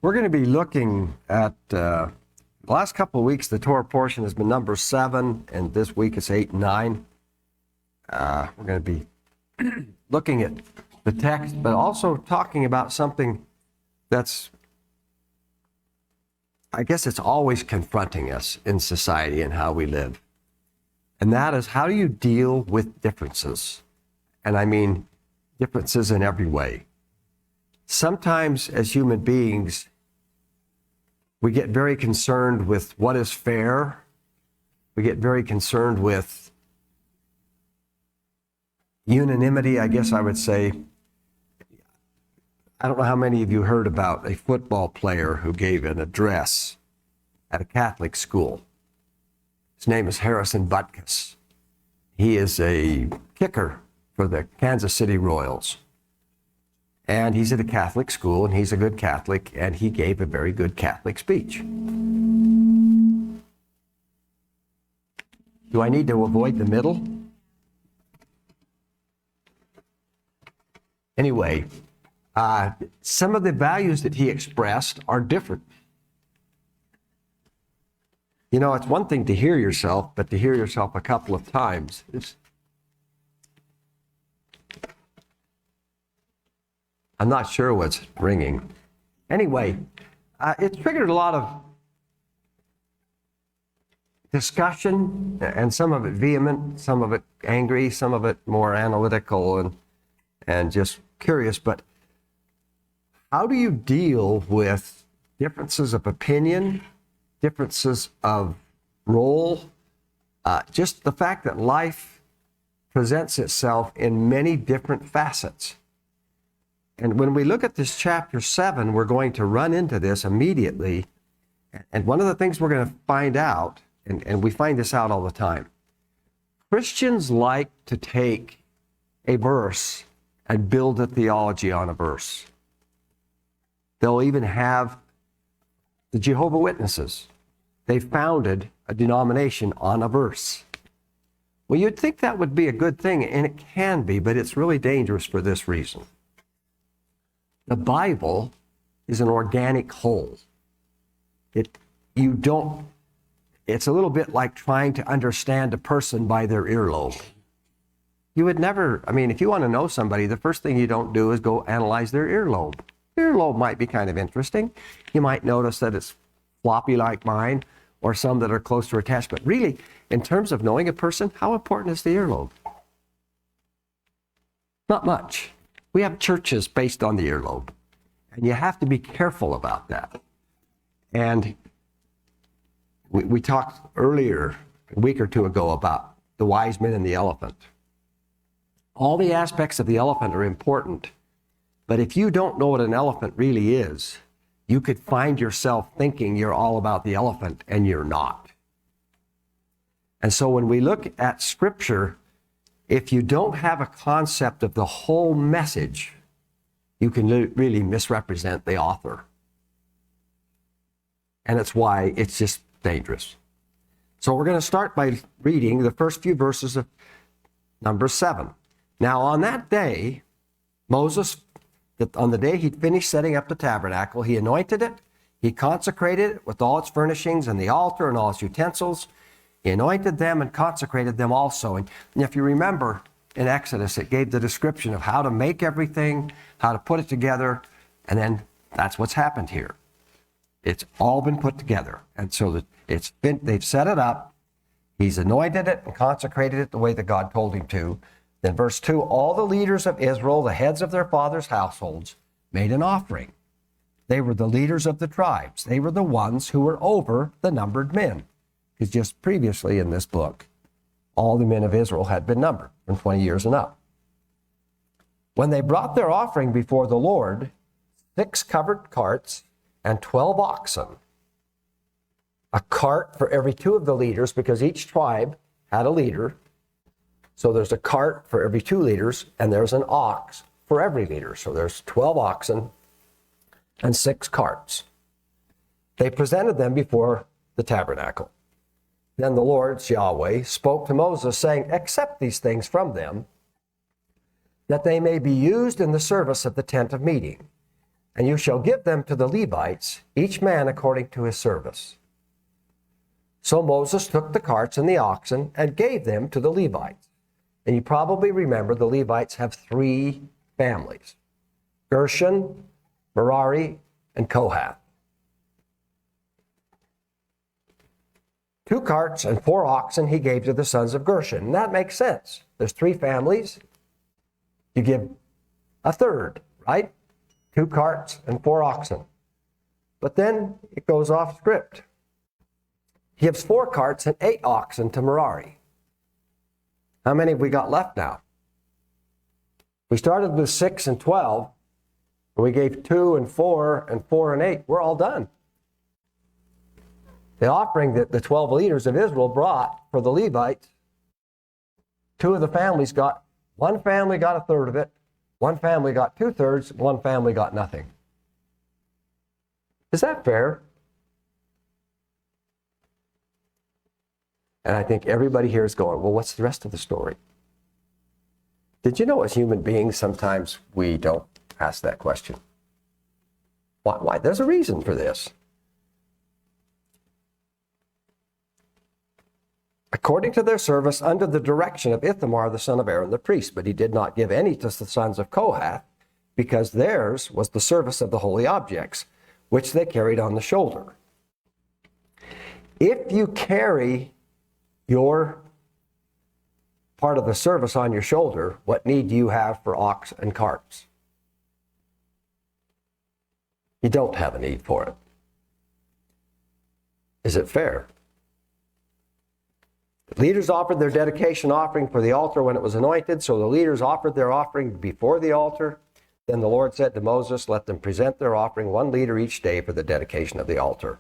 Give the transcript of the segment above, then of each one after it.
We're going to be looking at the last couple of weeks. The Torah portion has been number 7, and this week it's 8 and 9. We're going to be looking at the text, but also talking about something that's, I guess it's always confronting us in society and how we live. And that is, how do you deal with differences? And I mean differences in every way. Sometimes as human beings, we get very concerned with what is fair. We get very concerned with unanimity, I guess I would say. I don't know how many of you heard about a football player who gave an address at a Catholic school. His name is Harrison Butkus. He is a kicker for the Kansas City Royals. And he's at a Catholic school, and he's a good Catholic, and he gave a very good Catholic speech. Do I need to avoid the middle? Anyway, some of the values that he expressed are different. You know, it's one thing to hear yourself, but to hear yourself a couple of times is... I'm not sure what's ringing. Anyway, it triggered a lot of discussion, and some of it vehement, some of it angry, some of it more analytical and just curious. But how do you deal with differences of opinion, differences of role, just the fact that life presents itself in many different facets? And when we look at this chapter 7, we're going to run into this immediately. And one of the things we're going to find out, and we find this out all the time, Christians like to take a verse and build a theology on a verse. They'll even have the Jehovah's Witnesses. They founded a denomination on a verse. Well, you'd think that would be a good thing, and it can be, but it's really dangerous for this reason. The Bible is an organic whole. It's a little bit like trying to understand a person by their earlobe. You would never, if you want to know somebody, the first thing you don't do is go analyze their earlobe. Earlobe might be kind of interesting. You might notice that it's floppy like mine, or some that are closer attached. But really, in terms of knowing a person, how important is the earlobe? Not much. We have churches based on the earlobe, and you have to be careful about that. And we talked earlier, a week or two ago, about the wise men and the elephant. All the aspects of the elephant are important, but if you don't know what an elephant really is, you could find yourself thinking you're all about the elephant, and you're not. And so when we look at Scripture, if you don't have a concept of the whole message, you can really misrepresent the author. And that's why it's just dangerous. So we're going to start by reading the first few verses of number 7. Now on that day, Moses, on the day he'd finished setting up the tabernacle, he anointed it, he consecrated it with all its furnishings and the altar and all its utensils. He anointed them and consecrated them also. And if you remember in Exodus, it gave the description of how to make everything, how to put it together, and then that's what's happened here. It's all been put together. And so that they've set it up. He's anointed it and consecrated it the way that God told him to. Then verse 2, all the leaders of Israel, the heads of their fathers' households, made an offering. They were the leaders of the tribes. They were the ones who were over the numbered men. Because just previously in this book, all the men of Israel had been numbered from 20 years and up. When they brought their offering before the Lord, 6 covered carts and 12 oxen, a cart for every 2 of the leaders, because each tribe had a leader. So there's a cart for every 2 leaders, and there's an ox for every leader. So there's 12 oxen and 6 carts. They presented them before the tabernacle. Then the Lord, Yahweh, spoke to Moses, saying, accept these things from them, that they may be used in the service of the tent of meeting. and you shall give them to the Levites, each man according to his service. So Moses took the carts and the oxen and gave them to the Levites. And you probably remember the Levites have 3 families: Gershon, Merari, and Kohath. 2 carts and 4 oxen he gave to the sons of Gershon. And that makes sense. There's 3 families. You give a third, right? 2 carts and 4 oxen. But then it goes off script. He gives 4 carts and 8 oxen to Merari. How many have we got left now? We started with 6 and 12. And we gave 2 and 4 and 4 and 8. We're all done. The offering that the 12 leaders of Israel brought for the Levites, 2 of the families got, 1 family got a third of it, 1 family got 2/3, 1 family got nothing. Is that fair? And I think everybody here is going, well, what's the rest of the story? Did you know as human beings, sometimes we don't ask that question? Why? There's a reason for this. According to their service, under the direction of Ithamar, the son of Aaron, the priest. But he did not give any to the sons of Kohath, because theirs was the service of the holy objects, which they carried on the shoulder. If you carry your part of the service on your shoulder, what need do you have for ox and carts? You don't have a need for it. Is it fair? The leaders offered their dedication offering for the altar when it was anointed, so the leaders offered their offering before the altar. Then the Lord said to Moses, let them present their offering 1 liter each day for the dedication of the altar.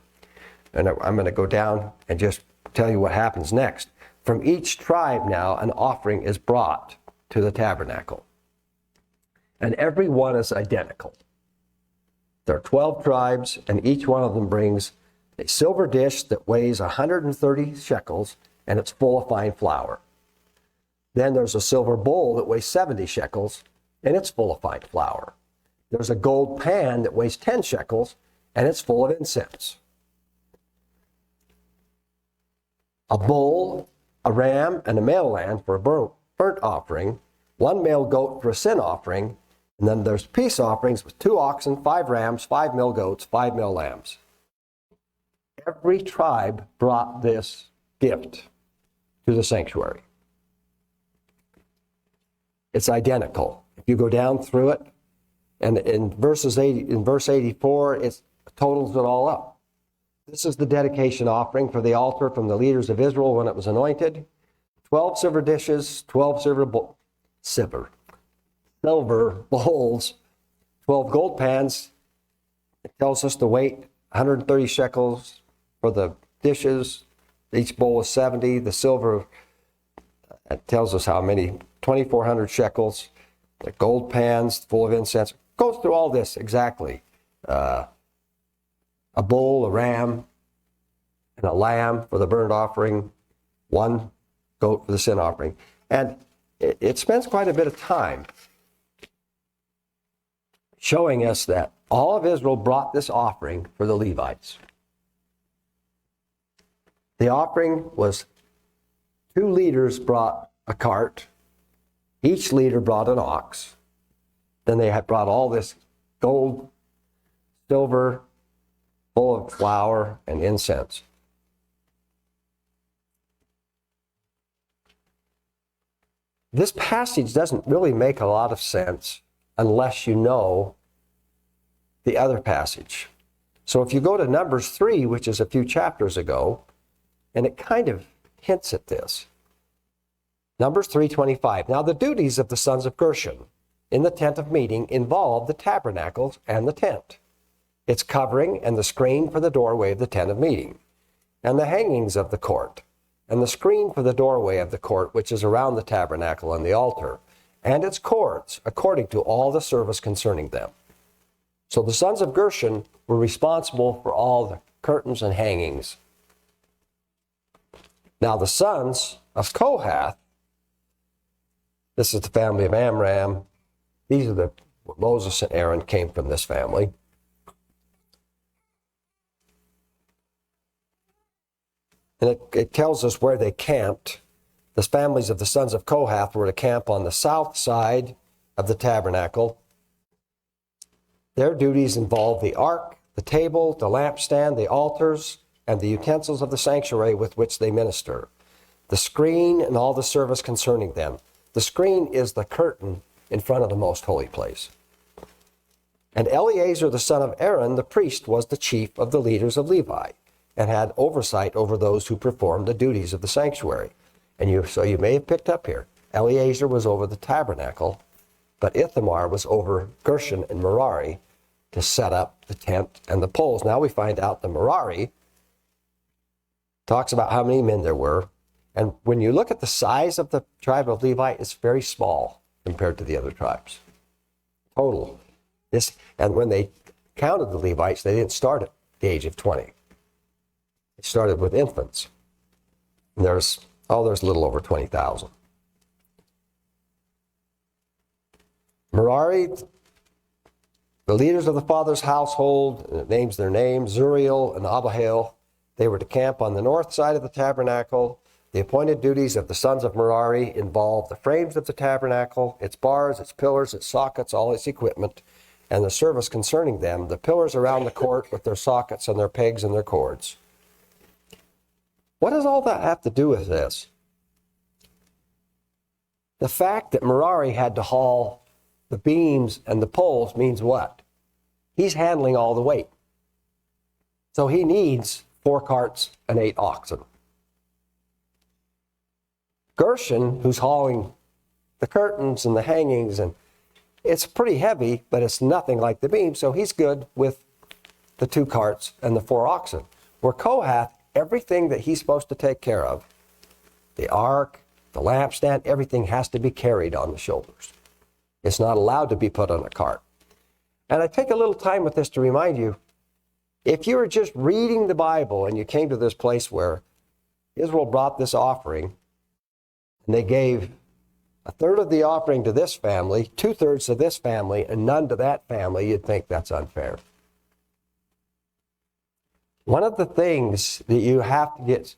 And I'm going to go down and just tell you what happens next. From each tribe now, an offering is brought to the tabernacle. And every one is identical. There are 12 tribes, and each one of them brings a silver dish that weighs 130 shekels, and it's full of fine flour. Then there's a silver bowl that weighs 70 shekels, and it's full of fine flour. There's a gold pan that weighs 10 shekels, and it's full of incense. A bull, a ram, and a male lamb for a burnt offering, 1 male goat for a sin offering, and then there's peace offerings with 2 oxen, 5 rams, 5 male goats, 5 male lambs. Every tribe brought this gift to the sanctuary. It's identical. If you go down through it, and in verse 84, it totals it all up. This is the dedication offering for the altar from the leaders of Israel when it was anointed. 12 silver dishes, 12 silver bowls, 12 gold pans. It tells us the weight, 130 shekels for the dishes. Each bowl is 70. The silver, it tells us how many, 2,400 shekels. The gold pans full of incense. Goes through all this exactly. A bull, a ram, and a lamb for the burnt offering, 1 goat for the sin offering. And it spends quite a bit of time showing us that all of Israel brought this offering for the Levites. The offering was 2 leaders brought a cart. Each leader brought an ox. Then they had brought all this gold, silver, full of flour and incense. This passage doesn't really make a lot of sense unless you know the other passage. So if you go to Numbers 3, which is a few chapters ago, and it kind of hints at this. Numbers 3:25. Now the duties of the sons of Gershon in the tent of meeting involve the tabernacles and the tent, its covering and the screen for the doorway of the tent of meeting, and the hangings of the court, and the screen for the doorway of the court which is around the tabernacle and the altar, and its cords, according to all the service concerning them. So the sons of Gershon were responsible for all the curtains and hangings. Now the sons of Kohath, this is the family of Amram. These are Moses and Aaron came from this family. And it tells us where they camped. The families of the sons of Kohath were to camp on the south side of the tabernacle. Their duties involved the ark, the table, the lampstand, the altars, and the utensils of the sanctuary with which they minister, the screen and all the service concerning them. The screen is the curtain in front of the most holy place. And Eleazar the son of Aaron, the priest, was the chief of the leaders of Levi, and had oversight over those who performed the duties of the sanctuary. So you may have picked up here, Eleazar was over the tabernacle, but Ithamar was over Gershon and Merari to set up the tent and the poles. Now we find out the Merari talks about how many men there were. And when you look at the size of the tribe of Levi, it's very small compared to the other tribes. Total. And when they counted the Levites, they didn't start at the age of 20. They started with infants. And there's a little over 20,000. Merari, the leaders of the father's household, and it names their names, Zuriel and Abihail, they were to camp on the north side of the tabernacle. The appointed duties of the sons of Merari involved the frames of the tabernacle, its bars, its pillars, its sockets, all its equipment, and the service concerning them, the pillars around the court with their sockets and their pegs and their cords. What does all that have to do with this? The fact that Merari had to haul the beams and the poles means what? He's handling all the weight. So he needs 4 carts and 8 oxen. Gershon, who's hauling the curtains and the hangings, and it's pretty heavy, but it's nothing like the beam, so he's good with the 2 carts and the 4 oxen. Where Kohath, everything that he's supposed to take care of, the ark, the lampstand, everything has to be carried on the shoulders. It's not allowed to be put on a cart. And I take a little time with this to remind you, if you were just reading the Bible and you came to this place where Israel brought this offering, and they gave 1/3 of the offering to this family, 2/3 to this family, and none to that family, you'd think that's unfair. One of the things that you have to get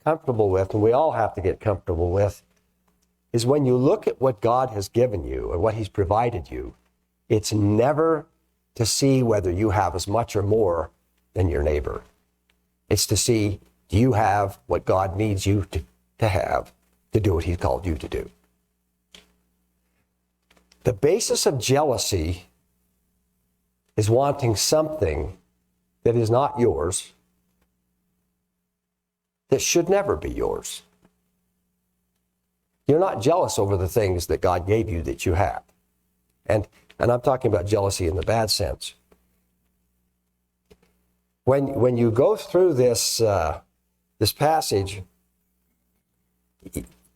comfortable with, and we all have to get comfortable with, is when you look at what God has given you and what he's provided you, it's never to see whether you have as much or more than your neighbor. It's to see, do you have what God needs you to have to do what he's called you to do? The basis of jealousy is wanting something that is not yours, that should never be yours. You're not jealous over the things that God gave you that you have. And I'm talking about jealousy in the bad sense. When you go through this passage,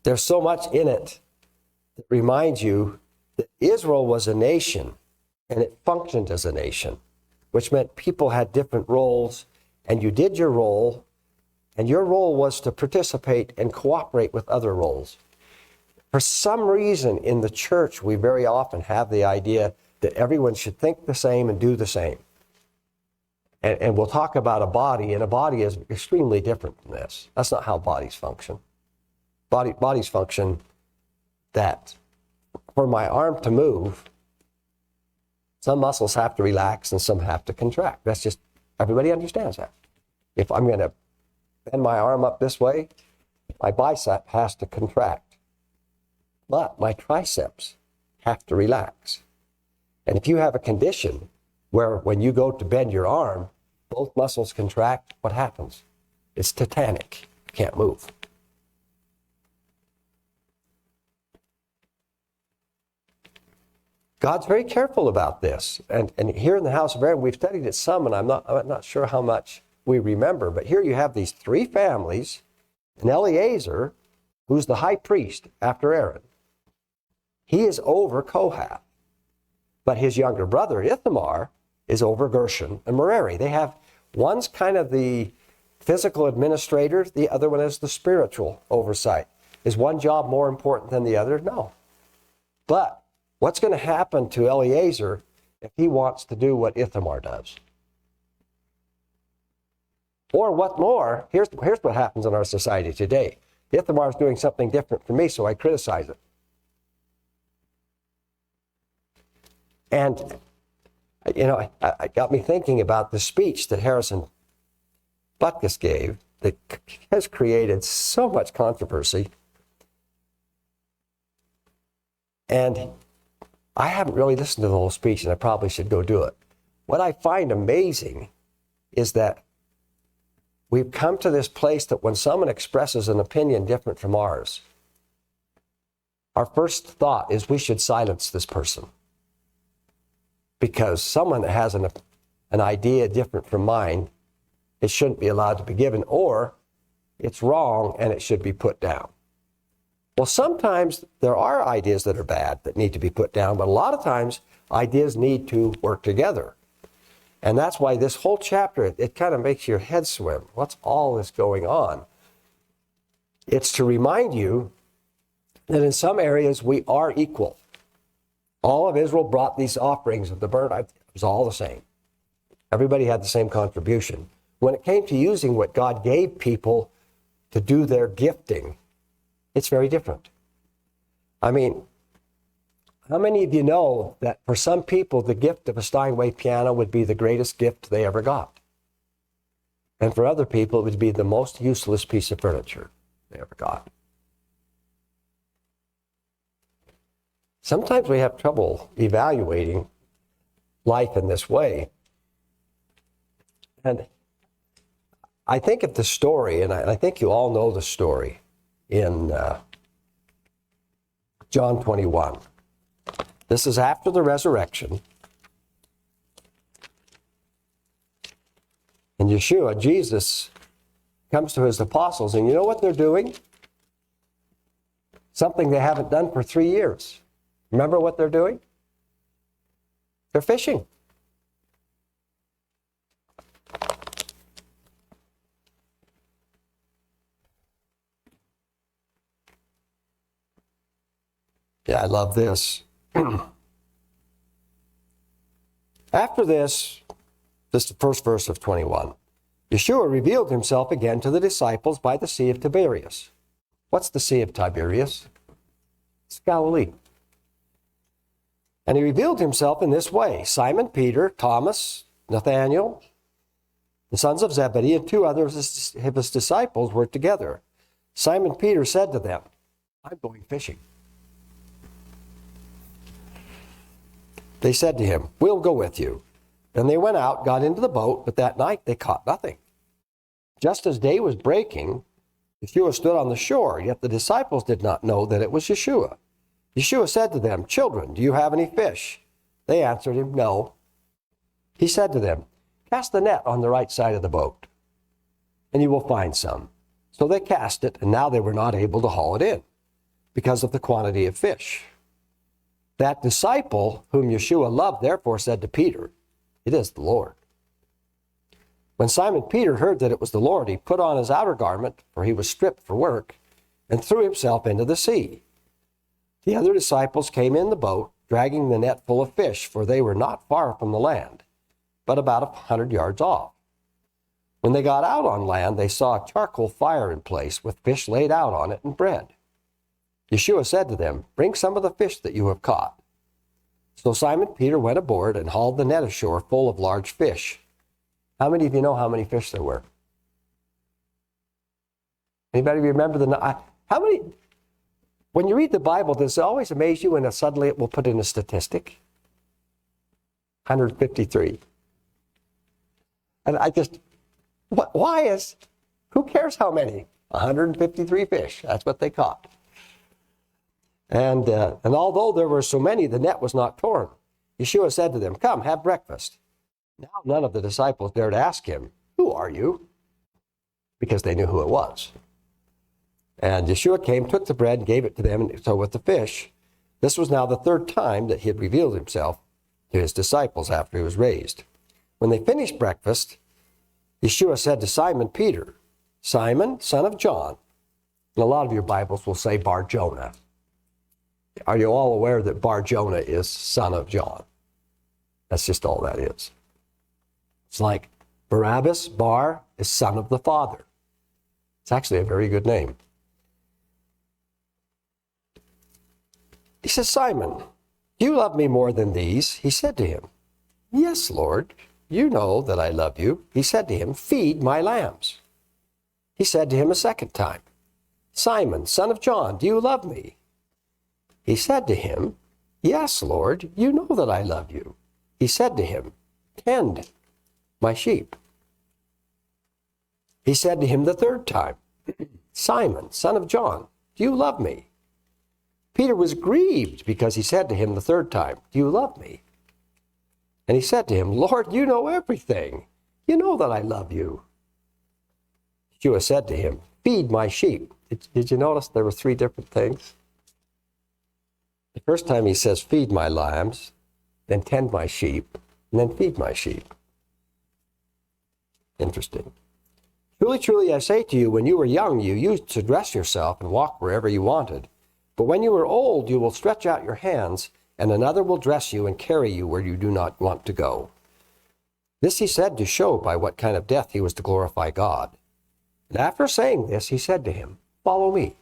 there's so much in it that reminds you that Israel was a nation, and it functioned as a nation, which meant people had different roles, and you did your role, and your role was to participate and cooperate with other roles. For some reason in the church, we very often have the idea that everyone should think the same and do the same. And we'll talk about a body, and a body is extremely different from this. That's not how bodies function. Bodies function that for my arm to move, some muscles have to relax and some have to contract. That's just, everybody understands that. If I'm going to bend my arm up this way, my bicep has to contract. But my triceps have to relax. And if you have a condition where when you go to bend your arm, both muscles contract, what happens? It's tetanic. You can't move. God's very careful about this. And here in the house of Aaron, we've studied it some, and I'm not sure how much we remember. But here you have these 3 families, and Eleazar, who's the high priest after Aaron, he is over Kohath. But his younger brother, Ithamar, is over Gershon and Merari. They have, one's kind of the physical administrator, the other one is the spiritual oversight. Is one job more important than the other? No. But what's going to happen to Eleazar if he wants to do what Ithamar does? Or what more, here's what happens in our society today. Ithamar is doing something different from me, so I criticize it. And, it got me thinking about the speech that Harrison Butkus gave that has created so much controversy. And I haven't really listened to the whole speech, and I probably should go do it. What I find amazing is that we've come to this place that when someone expresses an opinion different from ours, our first thought is we should silence this person. Because someone that has an idea different from mine, it shouldn't be allowed to be given, or it's wrong and it should be put down. Well, sometimes there are ideas that are bad that need to be put down, but a lot of times ideas need to work together. And that's why this whole chapter, it kind of makes your head swim. What's all this going on? It's to remind you that in some areas we are equal. All of Israel brought these offerings of the burnt. It was all the same. Everybody had the same contribution. When it came to using what God gave people to do their gifting, it's very different. I mean, how many of you know that for some people, the gift of a Steinway piano would be the greatest gift they ever got? And for other people, it would be the most useless piece of furniture they ever got. Sometimes we have trouble evaluating life in this way. And I think of the story, and I think you all know the story in John 21. This is after the resurrection. And Yeshua, Jesus, comes to his apostles, and you know what they're doing? Something they haven't done for 3 years. Remember what they're doing? They're fishing. Yeah, I love this. After this is the first verse of 21. Yeshua revealed himself again to the disciples by the Sea of Tiberias. What's the Sea of Tiberias? It's Galilee. And he revealed himself in this way. Simon, Peter, Thomas, Nathanael, the sons of Zebedee, and 2 others of his disciples were together. Simon Peter said to them, I'm going fishing. They said to him, we'll go with you. And they went out, got into the boat, but that night they caught nothing. Just as day was breaking, Yeshua stood on the shore, yet the disciples did not know that it was Yeshua. Yeshua said to them, children, do you have any fish? They answered him, no. He said to them, cast the net on the right side of the boat, and you will find some. So they cast it, and now they were not able to haul it in, because of the quantity of fish. That disciple whom Yeshua loved therefore said to Peter, it is the Lord. When Simon Peter heard that it was the Lord, he put on his outer garment, for he was stripped for work, and threw himself into the sea. The other disciples came in the boat, dragging the net full of fish, for they were not far from the land, but about 100 yards off. When they got out on land, they saw a charcoal fire in place, with fish laid out on it and bread. Yeshua said to them, bring some of the fish that you have caught. So Simon Peter went aboard and hauled the net ashore full of large fish. How many of you know how many fish there were? Anybody remember how many? When you read the Bible, does it always amaze you when suddenly it will put in a statistic? 153. And who cares how many? 153 fish. That's what they caught. And although there were so many, the net was not torn. Yeshua said to them, come, have breakfast. Now none of the disciples dared ask him, who are you? Because they knew who it was. And Yeshua came, took the bread, and gave it to them, and so with the fish. This was now the 3rd time that he had revealed himself to his disciples after he was raised. When they finished breakfast, Yeshua said to Simon Peter, Simon, son of John, and a lot of your Bibles will say Bar Jonah. Are you all aware that Bar Jonah is son of John? That's just all that is. It's like Barabbas, Bar, is son of the Father. It's actually a very good name. He says, Simon, do you love me more than these? He said to him, Yes, Lord, you know that I love you. He said to him, Feed my lambs. He said to him a second time, Simon, son of John, do you love me? He said to him, Yes, Lord, you know that I love you. He said to him, Tend my sheep. He said to him the third time, Simon, son of John, do you love me? Peter was grieved because he said to him the third time, Do you love me? And he said to him, Lord, you know everything. You know that I love you. Yeshua said to him, Feed my sheep. Did you notice there were three different things? The first time he says, Feed my lambs, then tend my sheep, and then feed my sheep. Interesting. Truly, truly, I say to you, when you were young, you used to dress yourself and walk wherever you wanted. But when you are old, you will stretch out your hands, and another will dress you and carry you where you do not want to go. This he said to show by what kind of death he was to glorify God. And after saying this, he said to him, Follow me.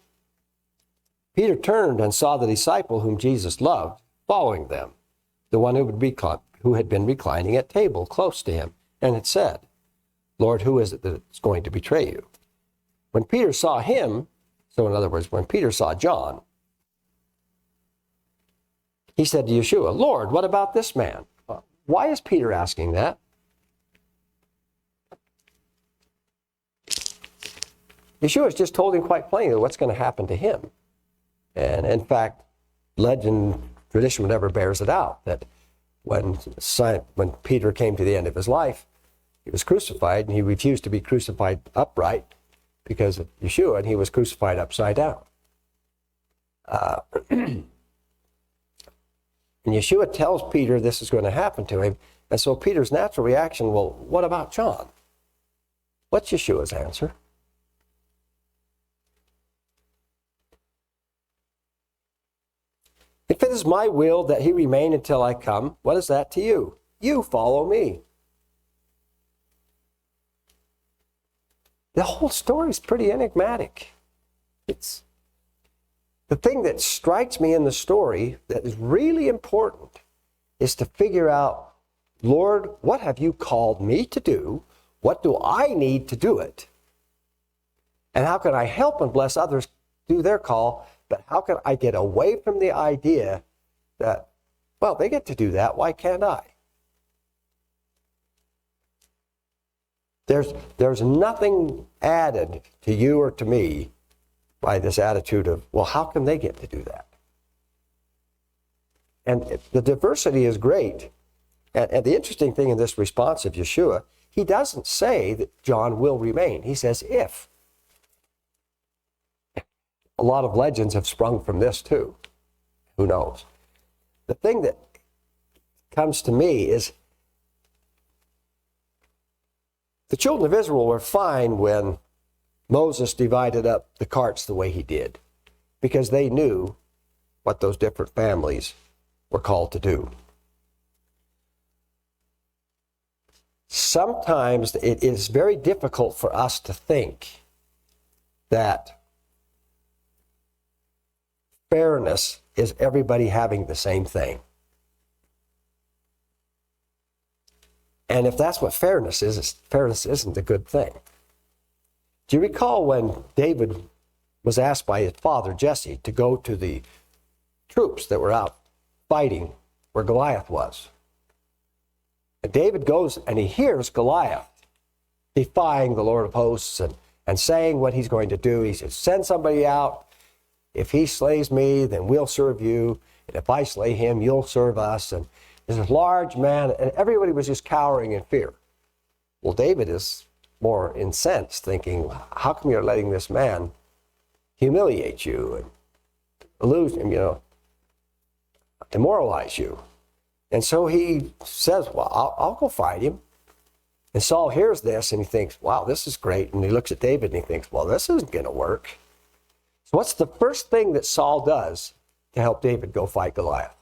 Peter turned and saw the disciple whom Jesus loved following them, the one who had been reclining at table close to him, and had said, Lord, who is it that is going to betray you? When Peter saw him, so in other words, when Peter saw John, he said to Yeshua, Lord, what about this man? Why is Peter asking that? Yeshua just told him quite plainly what's going to happen to him. And in fact, legend, tradition, whatever bears it out, that when Peter came to the end of his life, he was crucified, and he refused to be crucified upright because of Yeshua, and he was crucified upside down. And Yeshua tells Peter this is going to happen to him, and so Peter's natural reaction, well, what about John? What's Yeshua's answer? If it is my will that he remain until I come, what is that to you? You follow me. The whole story is pretty enigmatic. It's the thing that strikes me in the story that is really important is to figure out, Lord, what have you called me to do? What do I need to do it? And how can I help and bless others do their call? But how can I get away from the idea that, well, they get to do that, why can't I? There's nothing added to you or to me by this attitude of, well, how can they get to do that? And the diversity is great. And the interesting thing in this response of Yeshua, he doesn't say that John will remain. He says if. A lot of legends have sprung from this too. Who knows? The thing that comes to me is the children of Israel were fine when Moses divided up the carts the way he did, because they knew what those different families were called to do. Sometimes it is very difficult for us to think that fairness is everybody having the same thing. And if that's what fairness is, fairness isn't a good thing. Do you recall when David was asked by his father, Jesse, to go to the troops that were out fighting where Goliath was? And David goes and he hears Goliath defying the Lord of hosts and saying what he's going to do. He says, send somebody out. If he slays me, then we'll serve you. And if I slay him, you'll serve us. And there's a large man, and everybody was just cowering in fear. Well, David is more incensed, thinking, how come you're letting this man humiliate you and lose him, demoralize you? And so he says, well, I'll go fight him. And Saul hears this and he thinks, wow, this is great. And he looks at David and he thinks, well, this isn't going to work. So what's the first thing that Saul does to help David go fight Goliath?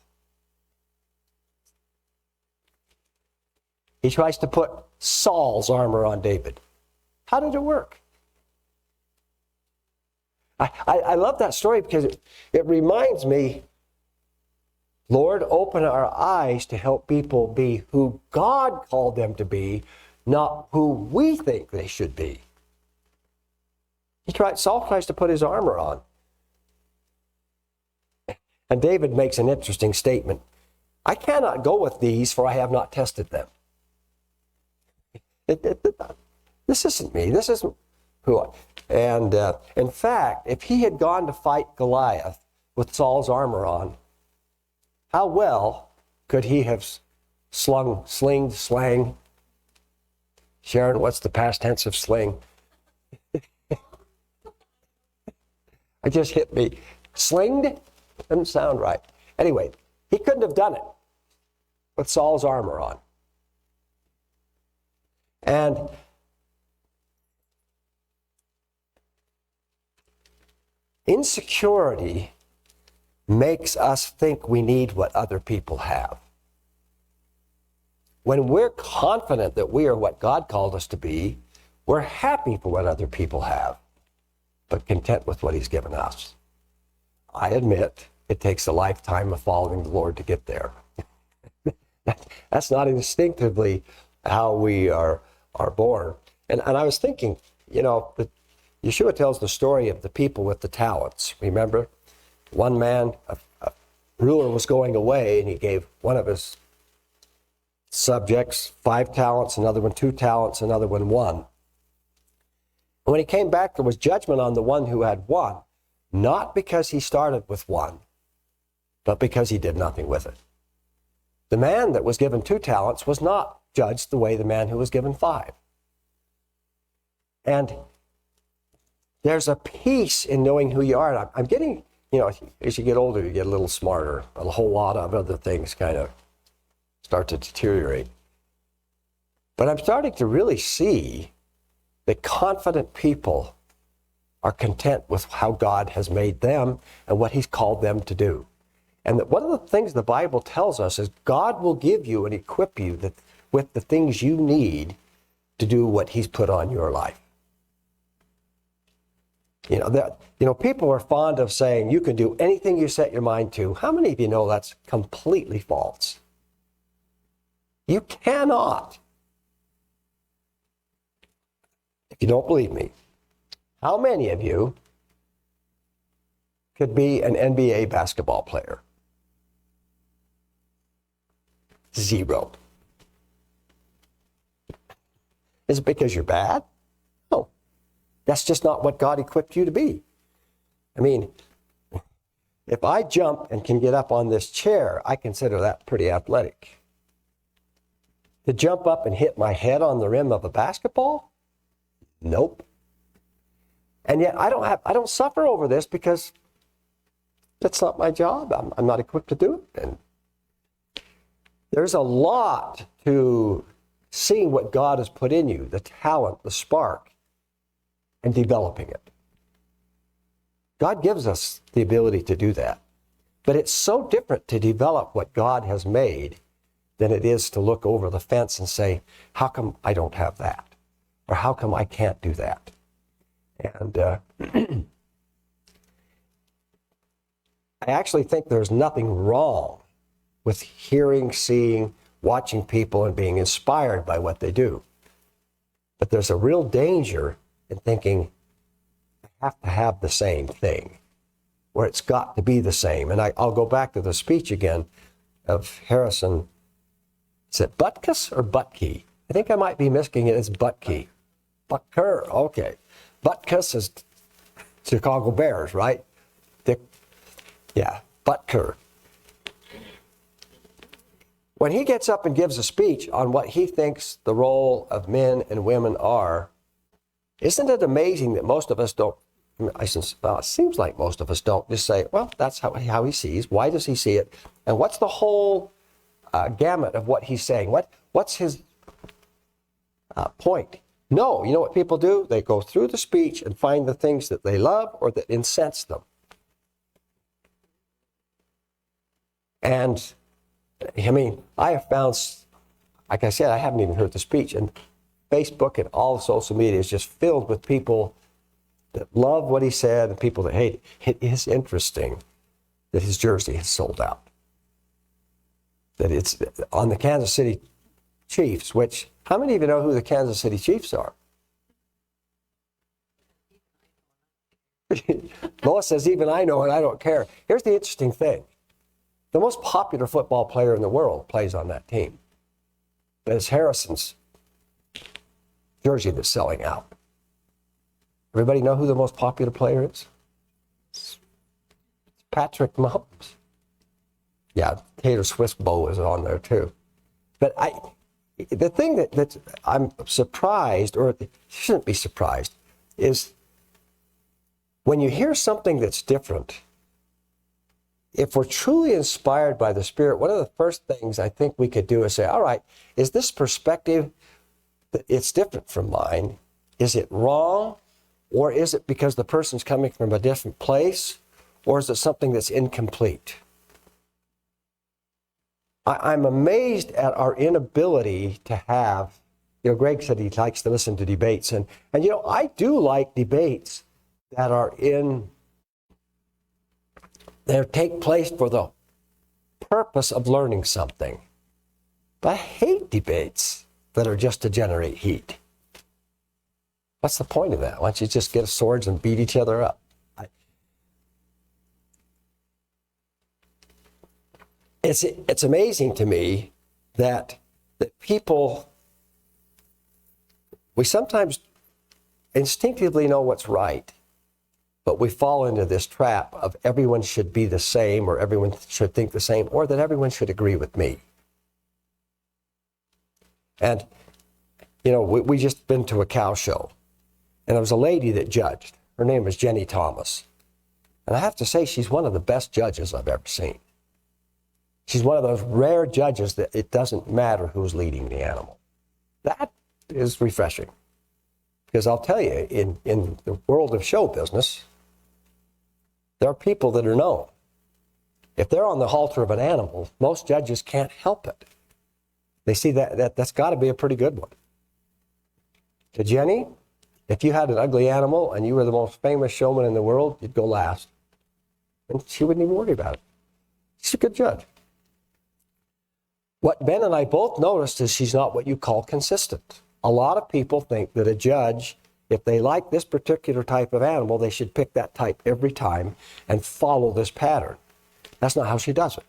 He tries to put Saul's armor on David. How did it work? I love that story because it reminds me, Lord, open our eyes to help people be who God called them to be, not who we think they should be. Saul tries to put his armor on. And David makes an interesting statement. I cannot go with these, for I have not tested them. This isn't me. This isn't who I... And in fact, if he had gone to fight Goliath with Saul's armor on, how well could he have slang? Sharon, what's the past tense of sling? It just hit me. Slinged? Doesn't sound right. Anyway, he couldn't have done it with Saul's armor on. And insecurity makes us think we need what other people have. When we're confident that we are what God called us to be, we're happy for what other people have, but content with what He's given us. I admit it takes a lifetime of following the Lord to get there. That's not instinctively how we are born. And I was thinking, Yeshua tells the story of the people with the talents. Remember? One man, a ruler, was going away, and he gave one of his subjects 5 talents, another one 2 talents, another one 1. And when he came back, there was judgment on the one who had 1, not because he started with 1, but because he did nothing with it. The man that was given 2 talents was not judged the way the man who was given 5. And there's a peace in knowing who you are. And I'm getting, as you get older, you get a little smarter. A whole lot of other things kind of start to deteriorate. But I'm starting to really see that confident people are content with how God has made them and what He's called them to do. And that one of the things the Bible tells us is God will give you and equip you with the things you need to do what He's put on your life. People are fond of saying you can do anything you set your mind to. How many of you know that's completely false? You cannot. If you don't believe me, how many of you could be an NBA basketball player? 0. Is it because you're bad? No. That's just not what God equipped you to be. I mean, if I jump and can get up on this chair, I consider that pretty athletic. To jump up and hit my head on the rim of a basketball? Nope. And yet I don't suffer over this because that's not my job. I'm not equipped to do it. And there's a lot to seeing what God has put in you, the talent, the spark, and developing it. God gives us the ability to do that. But it's so different to develop what God has made than it is to look over the fence and say, how come I don't have that? Or how come I can't do that? And I actually think there's nothing wrong with hearing, seeing, watching people and being inspired by what they do. But there's a real danger in thinking, I have to have the same thing, where it's got to be the same. And I'll go back to the speech again of Harrison. Is it Butkus or Butke? I think I might be missing it as Butke. Butker, okay. Butkus is Chicago Bears, right? Butker. When he gets up and gives a speech on what he thinks the role of men and women are, isn't it amazing that most of us don't, it seems like most of us don't just say, well, that's how he sees. Why does he see it? And what's the whole gamut of what he's saying? What's his point? No, you know what people do? They go through the speech and find the things that they love or that incense them. And I mean, I have found like I said, I haven't even heard the speech. And Facebook and all of social media is just filled with people that love what he said and people that hate it. It is interesting that his jersey has sold out. That it's on the Kansas City Chiefs, which, how many of you know who the Kansas City Chiefs are? Lois says, even I know and I don't care. Here's the interesting thing. The most popular football player in the world plays on that team. But it's Harrison's jersey that's selling out. Everybody know who the most popular player is? It's Patrick Mahomes. Yeah, Taylor Swift's bow is on there too. But the thing that I'm surprised, or shouldn't be surprised, is when you hear something that's different, if we're truly inspired by the Spirit, one of the first things I think we could do is say, all right, is this perspective, it's different from mine? Is it wrong? Or is it because the person's coming from a different place? Or is it something that's incomplete? I'm amazed at our inability to have, Greg said he likes to listen to debates. And I do like debates that are they take place for the purpose of learning something. But I hate debates that are just to generate heat. What's the point of that? Why don't you just get swords and beat each other up? It's amazing to me that people, we sometimes instinctively know what's right, but we fall into this trap of everyone should be the same, or everyone should think the same, or that everyone should agree with me. And, we just been to a cow show, and there was a lady that judged. Her name was Jenny Thomas. And I have to say, she's one of the best judges I've ever seen. She's one of those rare judges that it doesn't matter who's leading the animal. That is refreshing. Because I'll tell you, in the world of show business, there are people that are known. If they're on the halter of an animal, most judges can't help it. They see that's got to be a pretty good one. To Jenny, if you had an ugly animal and you were the most famous showman in the world, you'd go last. And she wouldn't even worry about it. She's a good judge. What Ben and I both noticed is she's not what you call consistent. A lot of people think that a judge, if they like this particular type of animal, they should pick that type every time and follow this pattern. That's not how she does it.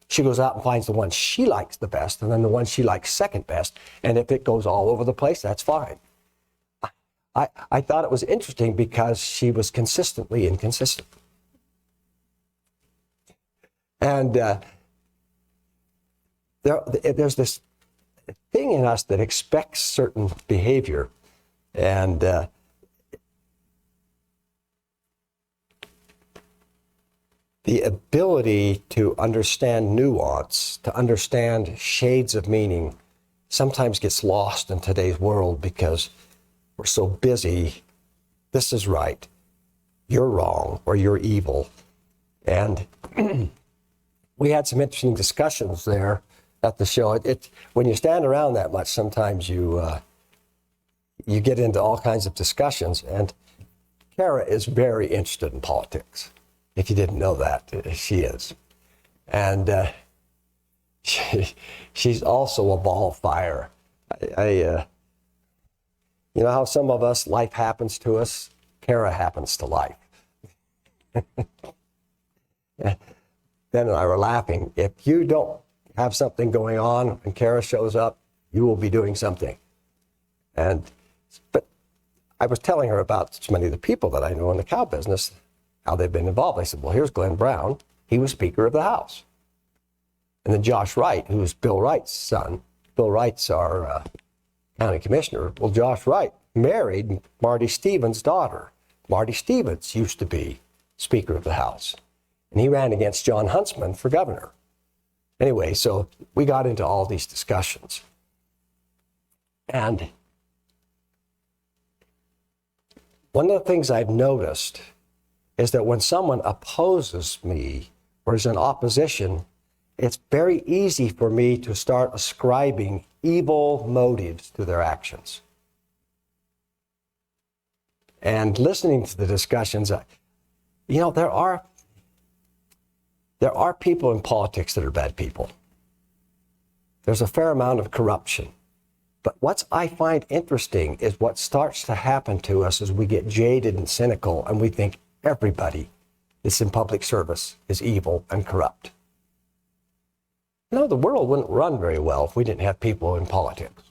She goes out and finds the one she likes the best, and then the one she likes second best, and if it goes all over the place, that's fine. I thought it was interesting because she was consistently inconsistent. And there's this thing in us that expects certain behavior, and the ability to understand nuance, to understand shades of meaning, sometimes gets lost in today's world because we're so busy. This is right, you're wrong, or you're evil. And we had some interesting discussions there at the show. When you stand around that much, sometimes you get into all kinds of discussions. And Kara is very interested in politics. If you didn't know that, she is. And she's also a ball of fire. You know how some of us, life happens to us? Kara happens to life. Ben and I were laughing. If you don't have something going on and Kara shows up, you will be doing something. But I was telling her about so many of the people that I know in the cow business, how they've been involved. I said, well, here's Glenn Brown. He was Speaker of the House. And then Josh Wright, who's Bill Wright's son. Bill Wright's our county commissioner. Well, Josh Wright married Marty Stevens' daughter. Marty Stevens used to be Speaker of the House. And he ran against John Huntsman for governor. Anyway, so we got into all these discussions. And one of the things I've noticed is that when someone opposes me or is in opposition, it's very easy for me to start ascribing evil motives to their actions. And listening to the discussions, there are people in politics that are bad people. There's a fair amount of corruption. But what I find interesting is what starts to happen to us as we get jaded and cynical and we think everybody that's in public service is evil and corrupt. The world wouldn't run very well if we didn't have people in politics.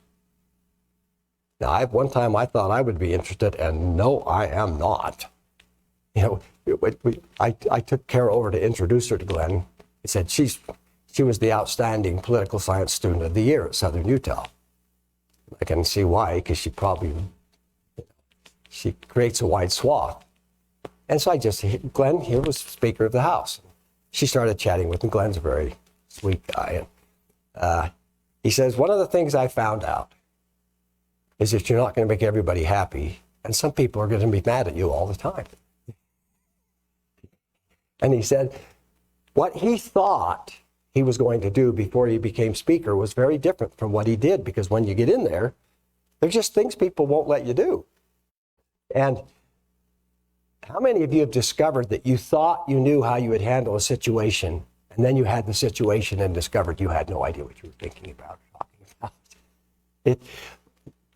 Now, one time I thought I would be interested, and no, I am not. I took Kara over to introduce her to Glenn. He said she was the outstanding political science student of the year at Southern Utah. I can see why, because she creates a wide swath. And so Glenn here was Speaker of the House. She started chatting with him. Glenn's a very sweet guy. And he says, one of the things I found out is that you're not going to make everybody happy, and some people are going to be mad at you all the time. And he said, what he thought he was going to do before he became Speaker was very different from what he did, because when you get in there, there's just things people won't let you do. And how many of you have discovered that you thought you knew how you would handle a situation, and then you had the situation and discovered you had no idea what you were thinking about or talking about?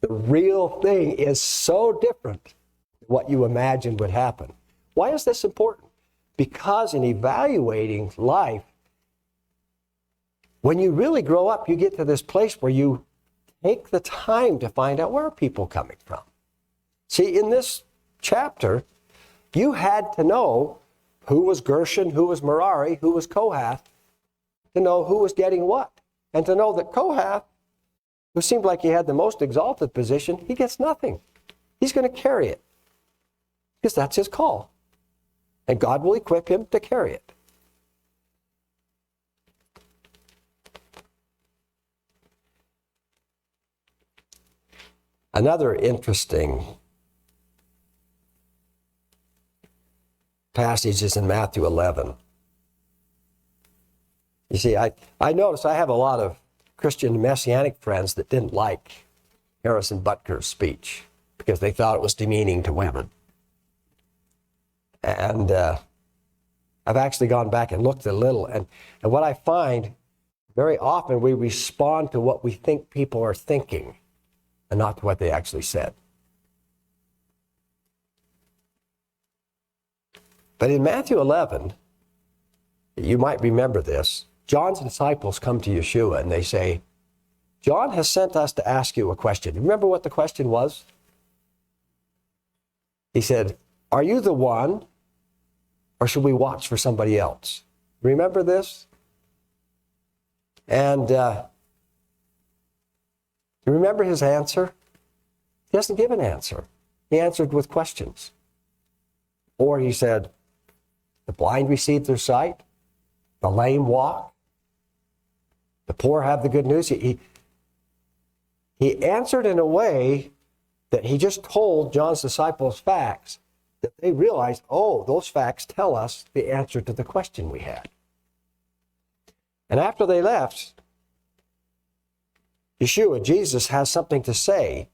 The real thing is so different than what you imagined would happen. Why is this important? Because in evaluating life, when you really grow up, you get to this place where you take the time to find out where are people coming from. See, in this chapter, you had to know who was Gershon, who was Merari, who was Kohath, to know who was getting what. And to know that Kohath, who seemed like he had the most exalted position, he gets nothing. He's going to carry it, because that's his call. And God will equip him to carry it. Another interesting passage is in Matthew 11. You see, I notice I have a lot of Christian Messianic friends that didn't like Harrison Butker's speech because they thought it was demeaning to women. And I've actually gone back and looked a little, and what I find, very often we respond to what we think people are thinking and not to what they actually said. But in Matthew 11, you might remember this, John's disciples come to Yeshua and they say, John has sent us to ask you a question. Remember what the question was? He said, are you the one, or should we watch for somebody else? Remember this? And you remember his answer? He doesn't give an answer. He answered with questions. Or he said, the blind receive their sight, the lame walk, the poor have the good news. He answered in a way that he just told John's disciples facts that they realized, oh, those facts tell us the answer to the question we had. And after they left, Yeshua, Jesus, has something to say.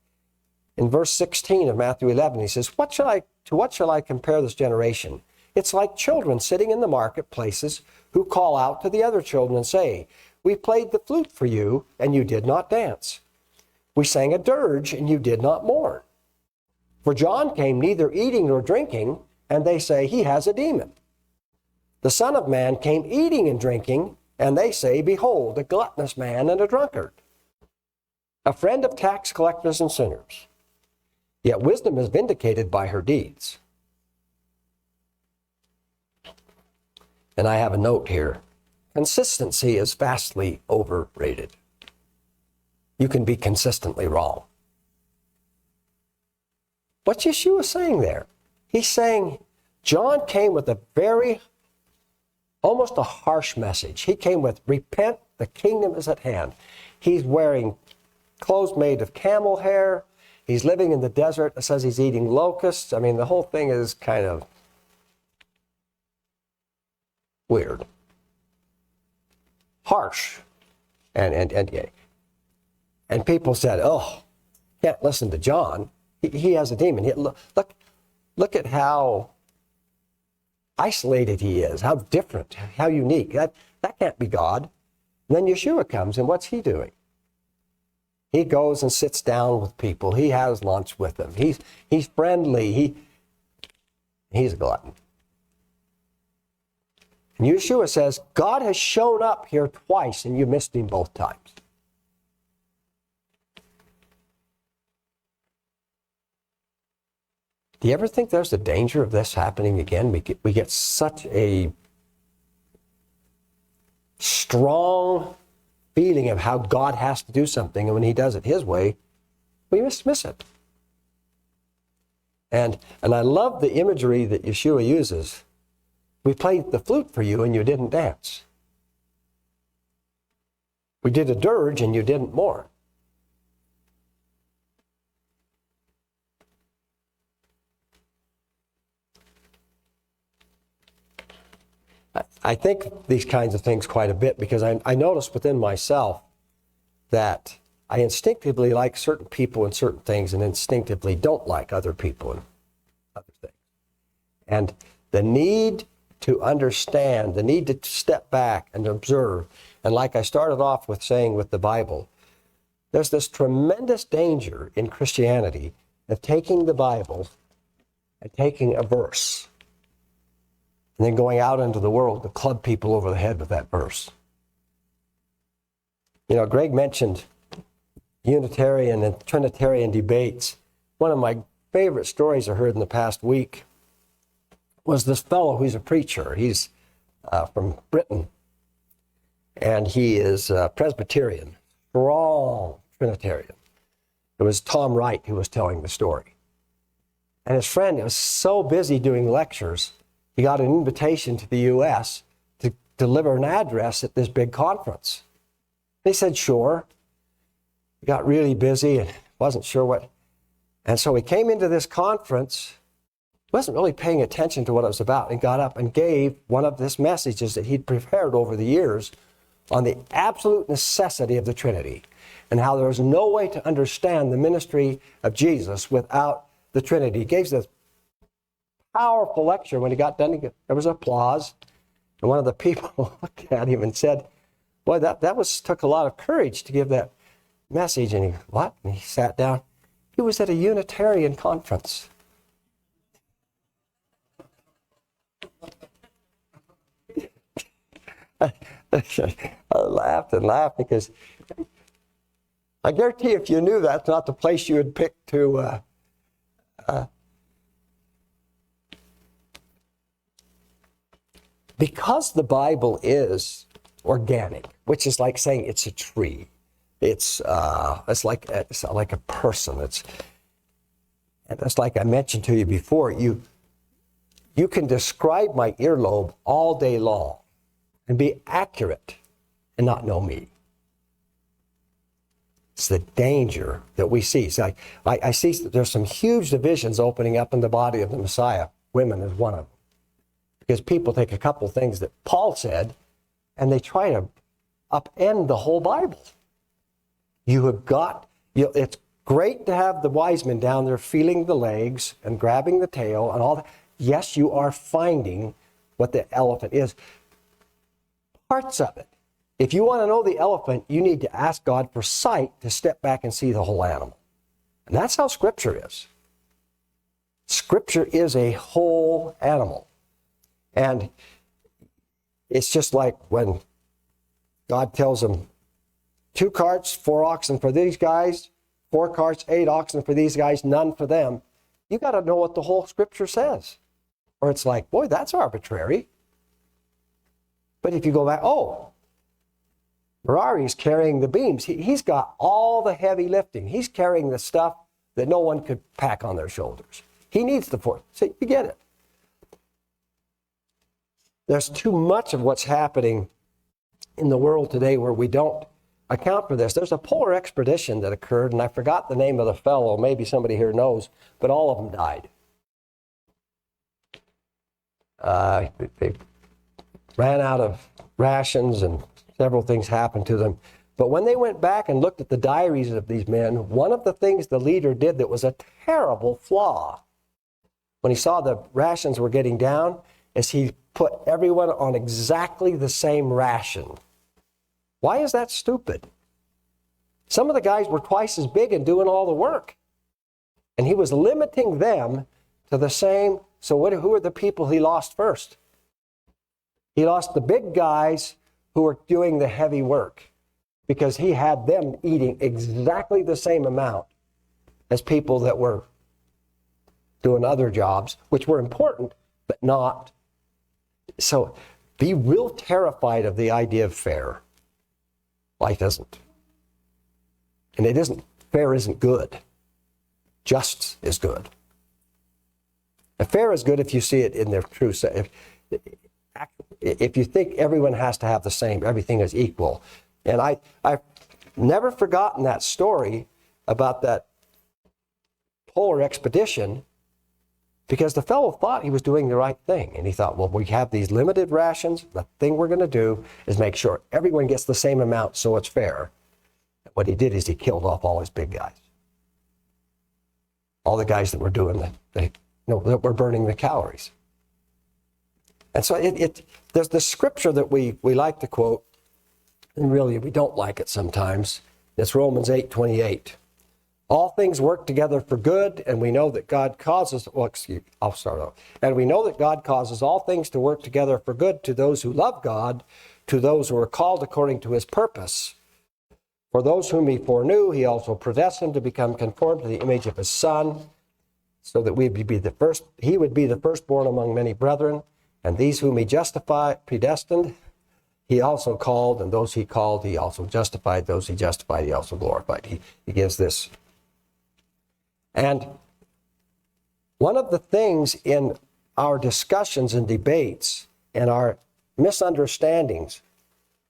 In verse 16 of Matthew 11, he says, to what shall I compare this generation? It's like children sitting in the marketplaces who call out to the other children and say, we played the flute for you, and you did not dance. We sang a dirge, and you did not mourn. For John came neither eating nor drinking, and they say he has a demon. The Son of Man came eating and drinking, and they say, behold, a gluttonous man and a drunkard, a friend of tax collectors and sinners. Yet wisdom is vindicated by her deeds. And I have a note here. Consistency is vastly overrated. You can be consistently wrong. What's Yeshua saying there? He's saying John came with a almost a harsh message. He came with, repent, the kingdom is at hand. He's wearing clothes made of camel hair. He's living in the desert. It says he's eating locusts. I mean, the whole thing is kind of weird. Harsh. And And people said, oh, can't listen to John. He has a demon. Look at how isolated he is, how different, how unique. That can't be God. And then Yeshua comes, and what's he doing? He goes and sits down with people. He has lunch with them. He's friendly. He's a glutton. And Yeshua says, God has shown up here twice, and you missed him both times. Do you ever think there's a danger of this happening again? We get such a strong feeling of how God has to do something, and when he does it his way, we dismiss it. And I love the imagery that Yeshua uses. We played the flute for you and you didn't dance. We did a dirge and you didn't mourn. I think these kinds of things quite a bit because I notice within myself that I instinctively like certain people and certain things and instinctively don't like other people and other things. And the need to understand, the need to step back and observe, and like I started off with saying with the Bible, there's this tremendous danger in Christianity of taking the Bible and taking a verse and then going out into the world to club people over the head with that verse. You know, Greg mentioned Unitarian and Trinitarian debates. One of my favorite stories I heard in the past week was this fellow who's a preacher. He's from Britain, and he is Presbyterian, strong Trinitarian. It was Tom Wright who was telling the story. And his friend was so busy doing lectures, he got an invitation to the U.S. to deliver an address at this big conference. He said, sure. He got really busy and wasn't sure what. And so he came into this conference, wasn't really paying attention to what it was about, and got up and gave one of his messages that he'd prepared over the years on the absolute necessity of the Trinity and how there was no way to understand the ministry of Jesus without the Trinity. He gave this powerful lecture. When he got done, there was applause. And one of the people looked at him and said, boy, that took a lot of courage to give that message. And he, what? And he sat down. He was at a Unitarian conference. I laughed and laughed because I guarantee if you knew that's not the place you would pick to because the Bible is organic, which is like saying it's a tree. It's like a person. It's like I mentioned to you before. You can describe my earlobe all day long and be accurate and not know me. It's the danger that we see. So I see there's some huge divisions opening up in the body of the Messiah. Women is one of them. Because people take a couple of things that Paul said and they try to upend the whole Bible. It's great to have the wise men down there feeling the legs and grabbing the tail and all that. Yes, you are finding what the elephant is. Parts of it. If you want to know the elephant, you need to ask God for sight to step back and see the whole animal. And that's how Scripture is. Scripture is a whole animal. And it's just like when God tells them, 2 carts, 4 oxen for these guys, 4 carts, 8 oxen for these guys, none for them. You got to know what the whole Scripture says. Or it's like, boy, that's arbitrary. But if you go back, Merari's carrying the beams. He's got all the heavy lifting. He's carrying the stuff that no one could pack on their shoulders. He needs the force. So you get it. There's too much of what's happening in the world today where we don't account for this. There's a polar expedition that occurred, and I forgot the name of the fellow. Maybe somebody here knows, but all of them died. They ran out of rations, and several things happened to them. But when they went back and looked at the diaries of these men, one of the things the leader did that was a terrible flaw, when he saw the rations were getting down, is he put everyone on exactly the same ration. Why is that stupid? Some of the guys were twice as big and doing all the work. And he was limiting them to the same. So who are the people he lost first? He lost the big guys who were doing the heavy work, because he had them eating exactly the same amount as people that were doing other jobs, which were important, but not. So be real terrified of the idea of fair. Life isn't. And it isn't, fair isn't good. Just is good. And fair is good if you see it in their true sense. If you think everyone has to have the same, everything is equal. And I've never forgotten that story about that polar expedition, because the fellow thought he was doing the right thing. And he thought, well, we have these limited rations. The thing we're going to do is make sure everyone gets the same amount so it's fair. What he did is he killed off all his big guys. All the guys that were doing that were burning the calories. And so there's the scripture that we like to quote, and really we don't like it sometimes. It's Romans 8:28. All things work together for good, and we know that God causes, I'll start off. And we know that God causes all things to work together for good to those who love God, to those who are called according to his purpose. For those whom he foreknew, he also predestined to become conformed to the image of his Son, so that he would be the firstborn among many brethren. And these whom he predestined, he also called, and those he called, he also justified. Those he justified, he also glorified. He gives this. And one of the things in our discussions and debates and our misunderstandings,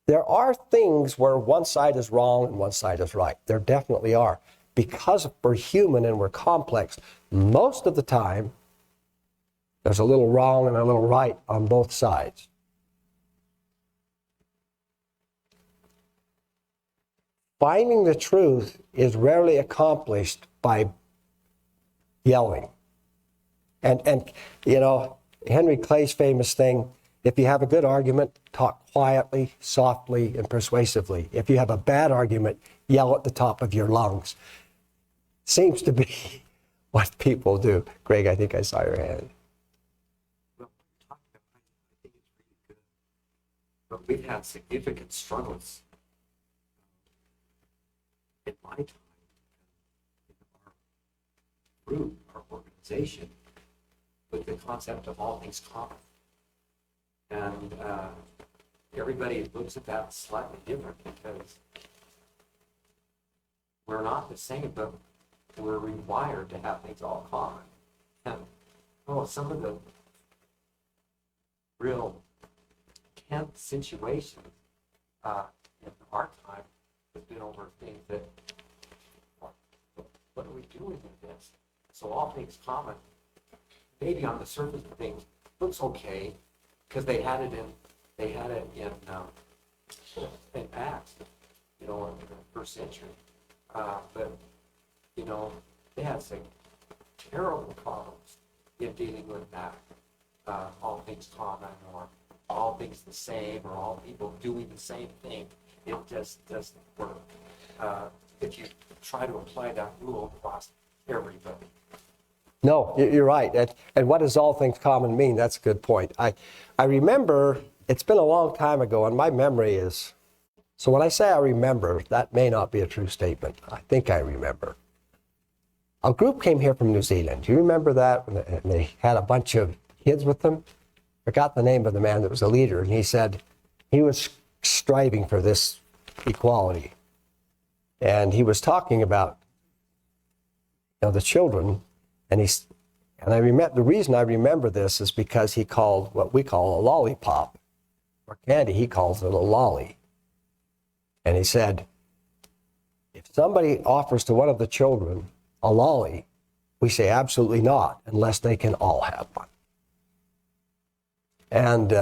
there are things where one side is wrong and one side is right. There definitely are. Because we're human and we're complex, most of the time, there's a little wrong and a little right on both sides. Finding the truth is rarely accomplished by yelling. And Henry Clay's famous thing, if you have a good argument, talk quietly, softly, and persuasively. If you have a bad argument, yell at the top of your lungs. Seems to be what people do. Greg, I think I saw your hand. Well, I think it's pretty good. But we've had significant struggles in my time, our group, our organization, with the concept of all things common. And everybody looks at that slightly different, because we're not the same, but we're required to have things all common. And some of the real tense situations in our time have been over things that, what are we doing with this? So all things common, maybe on the surface of things, looks okay, because they had it in Acts, in the first century. But they had some terrible problems in dealing with that. All things common, or all things the same, or all people doing the same thing. It just doesn't work if you try to apply that rule across everybody. No, you're right. And what does all things common mean? That's a good point. I remember, it's been a long time ago, and my memory is, so when I say I remember, that may not be a true statement. I think I remember. A group came here from New Zealand. Do you remember that? And they had a bunch of kids with them. I forgot the name of the man that was the leader, and he said he was striving for this equality. And he was talking about the children. And I remember, the reason I remember this is because he called what we call a lollipop, or candy, he calls it a lolly. And he said, if somebody offers to one of the children a lolly, we say absolutely not, unless they can all have one. And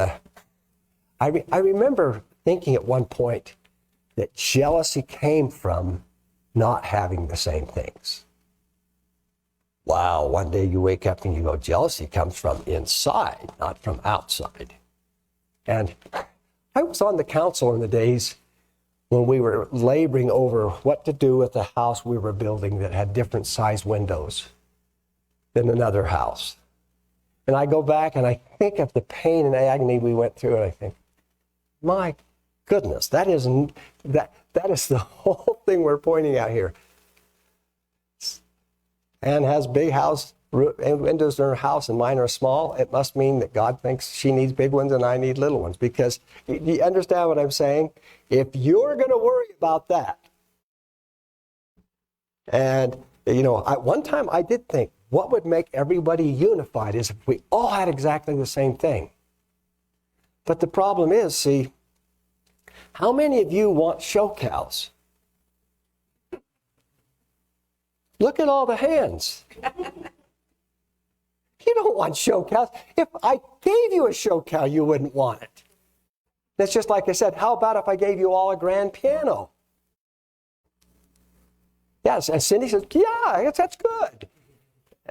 I remember thinking at one point that jealousy came from not having the same things. Wow, one day you wake up and you go, jealousy comes from inside, not from outside. And I was on the council in the days when we were laboring over what to do with the house we were building that had different size windows than another house. And I go back and I think of the pain and agony we went through, and I think, my goodness, that is the whole thing we're pointing out here. Anne has big house windows in her house and mine are small. It must mean that God thinks she needs big ones and I need little ones. Because you understand what I'm saying? If you're going to worry about that, and one time I did think, what would make everybody unified is if we all had exactly the same thing. But the problem is, see, how many of you want show cows? Look at all the hands. You don't want show cows. If I gave you a show cow, you wouldn't want it. That's just like I said, how about if I gave you all a grand piano? Yes, and Cindy says, yeah, that's good.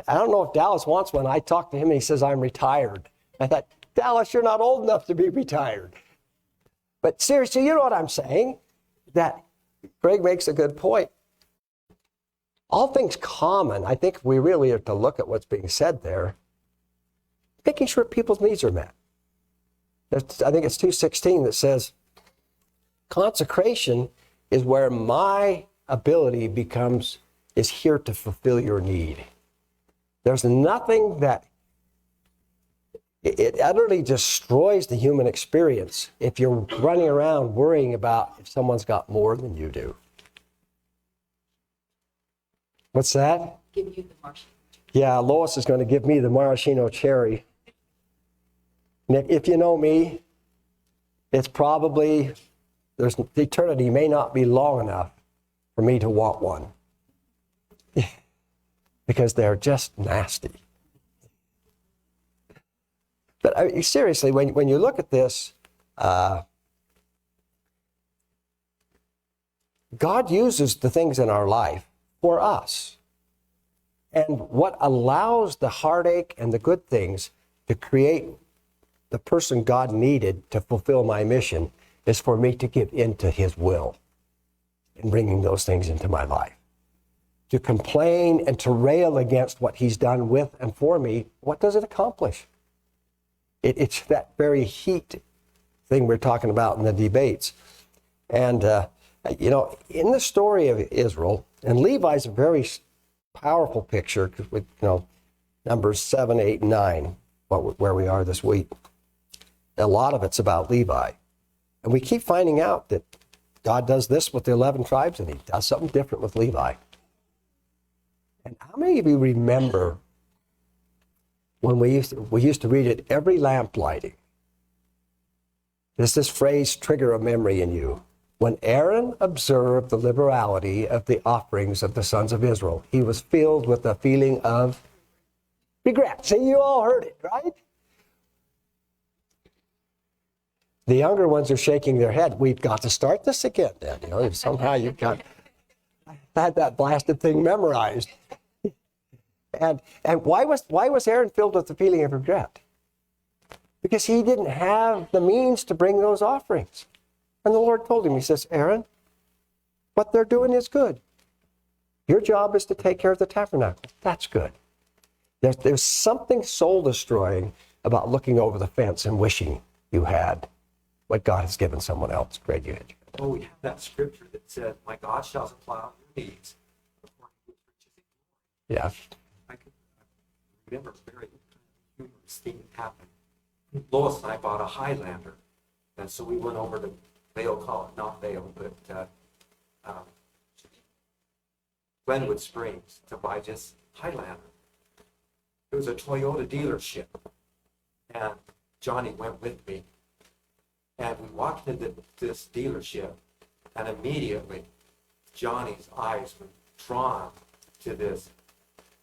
I don't know if Dallas wants one. I talked to him and he says, I'm retired. I thought, Dallas, you're not old enough to be retired. But seriously, you know what I'm saying? That Greg makes a good point. All things common, I think we really have to look at what's being said there. Making sure people's needs are met. I think it's 2:16 that says, consecration is where my ability is here to fulfill your need. There's nothing that, it utterly destroys the human experience if you're running around worrying about if someone's got more than you do. What's that? Give you the maraschino. Yeah, Lois is going to give me the maraschino cherry. Nick, if you know me, it's probably, eternity may not be long enough for me to want one. Because they're just nasty. But seriously, when you look at this, God uses the things in our life for us. And what allows the heartache and the good things to create the person God needed to fulfill my mission is for me to give into his will in bringing those things into my life. To complain and to rail against what he's done with and for me, what does it accomplish? It's that very heat thing we're talking about in the debates. And, in the story of Israel, and Levi's a very powerful picture, because with, Numbers 7, 8, and 9, where we are this week. A lot of it's about Levi. And we keep finding out that God does this with the 11 tribes, and he does something different with Levi. And how many of you remember when we used to read it every lamp lighting? Does this phrase trigger a memory in you? When Aaron observed the liberality of the offerings of the sons of Israel, he was filled with a feeling of regret. See, you all heard it, right? The younger ones are shaking their head. We've got to start this again, Dad. Somehow you've got had that blasted thing memorized. And why was Aaron filled with the feeling of regret? Because he didn't have the means to bring those offerings. And the Lord told him, he says, Aaron, what they're doing is good. Your job is to take care of the tabernacle. That's good. There's something soul-destroying about looking over the fence and wishing you had what God has given someone else. Great, you had. Oh, we have that scripture that says, my God shall supply all your needs according to his riches in glory. Yeah. I remember a very humorous thing that happened. Lois and I bought a Highlander. And so we went over to not Vail, but Glenwood Springs to buy this Highlander. It was a Toyota dealership. And Johnny went with me. And we walked into this dealership, and immediately Johnny's eyes were drawn to this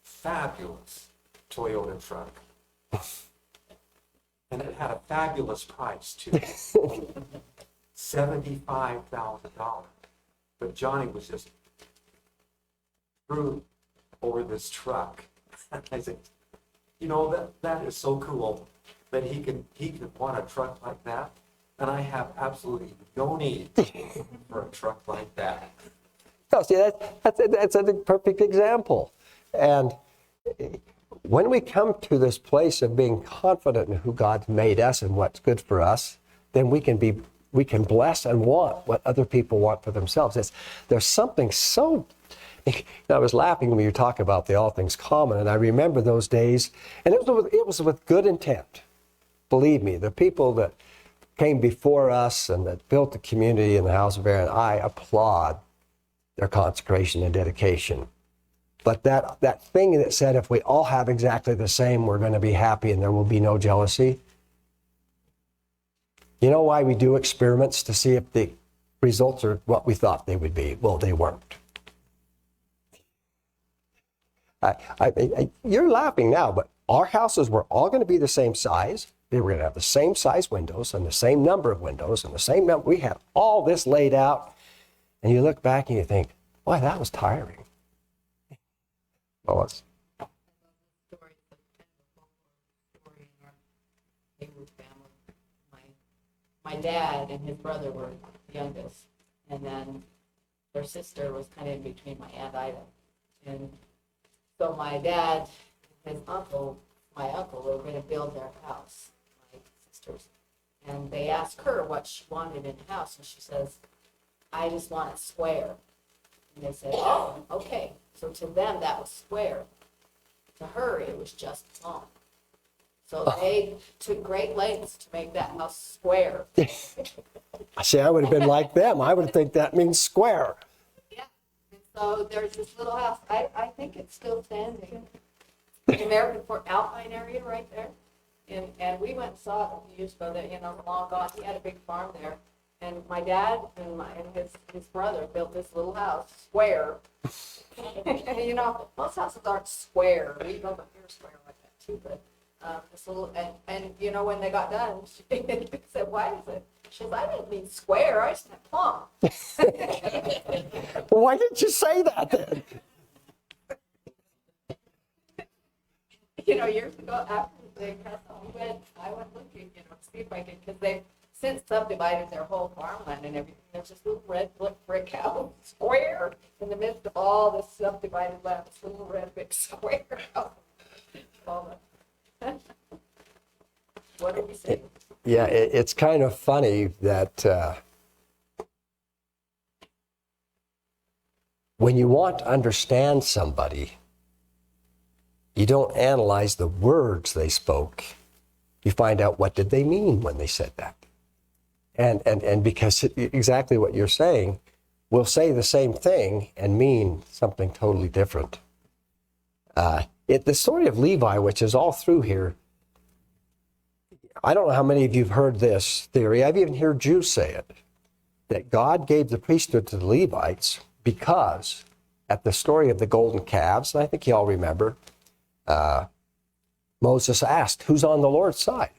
fabulous Toyota truck. And it had a fabulous price, too. $75,000. but Johnny was just threw over this truck. I said, that is so cool that he could want a truck like that, and I have absolutely no need for a truck like that. No, see, that's a perfect example. And when we come to this place of being confident in who God's made us and what's good for us, then we can bless and want what other people want for themselves. There's something so. I was laughing when you talk about the all things common, and I remember those days, and it was with good intent. Believe me, the people that came before us and that built the community in the House of Aaron, I applaud their consecration and dedication. But that thing that said if we all have exactly the same, we're going to be happy and there will be no jealousy. You know why we do experiments? To see if the results are what we thought they would be. Well, they weren't. You're laughing now, but our houses were all going to be the same size. They were going to have the same size windows and the same number of windows and the same number. We had all this laid out. And you look back and you think, boy, that was tiring. Well, it's... My dad and his brother were the youngest. And then their sister was kind of in between my Aunt Ida. And so my dad and my uncle were going to build their house, my sisters. And they asked her what she wanted in the house. And she says, I just want it square. And they said, oh, okay. So to them, that was square. To her, it was just long. So they took great lengths to make that house square. See, I would have been like them. I would think that means square. Yeah. And so there's this little house. I think it's still standing. The American Fort Alpine area right there. And we went and saw it a few years ago that, long gone. He had a big farm there. And my dad and his brother built this little house, square. Most houses aren't square. We built a here square like that too, but this little, and when they got done, she said, why is it? She said, I didn't mean square, I just meant plumb. Well, why didn't you say that then? Years ago, after they passed on, I went looking, to see if I could, because they've since subdivided their whole farmland and everything. There's this little red brick house, square, in the midst of all this subdivided land, this little red big square house. What did we say? Yeah, it's kind of funny that when you want to understand somebody, you don't analyze the words they spoke. You find out what did they mean when they said that. And because exactly what you're saying, we'll say the same thing and mean something totally different. The story of Levi, which is all through here, I don't know how many of you have heard this theory. I've even heard Jews say it, that God gave the priesthood to the Levites because at the story of the golden calves, and I think you all remember, Moses asked, who's on the Lord's side?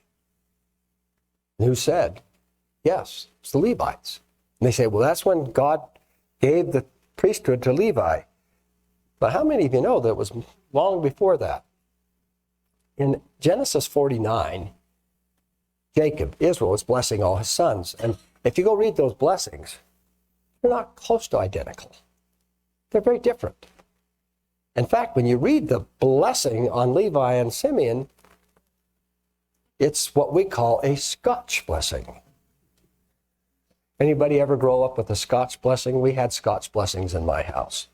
And who said, yes, it's the Levites. And they say, well, that's when God gave the priesthood to Levi. But how many of you know that it was long before that? In Genesis 49, Israel was blessing all his sons. And if you go read those blessings, they're not close to identical. They're very different. In fact, when you read the blessing on Levi and Simeon, it's what we call a Scotch blessing. Anybody ever grow up with a Scotch blessing? We had Scotch blessings in my house.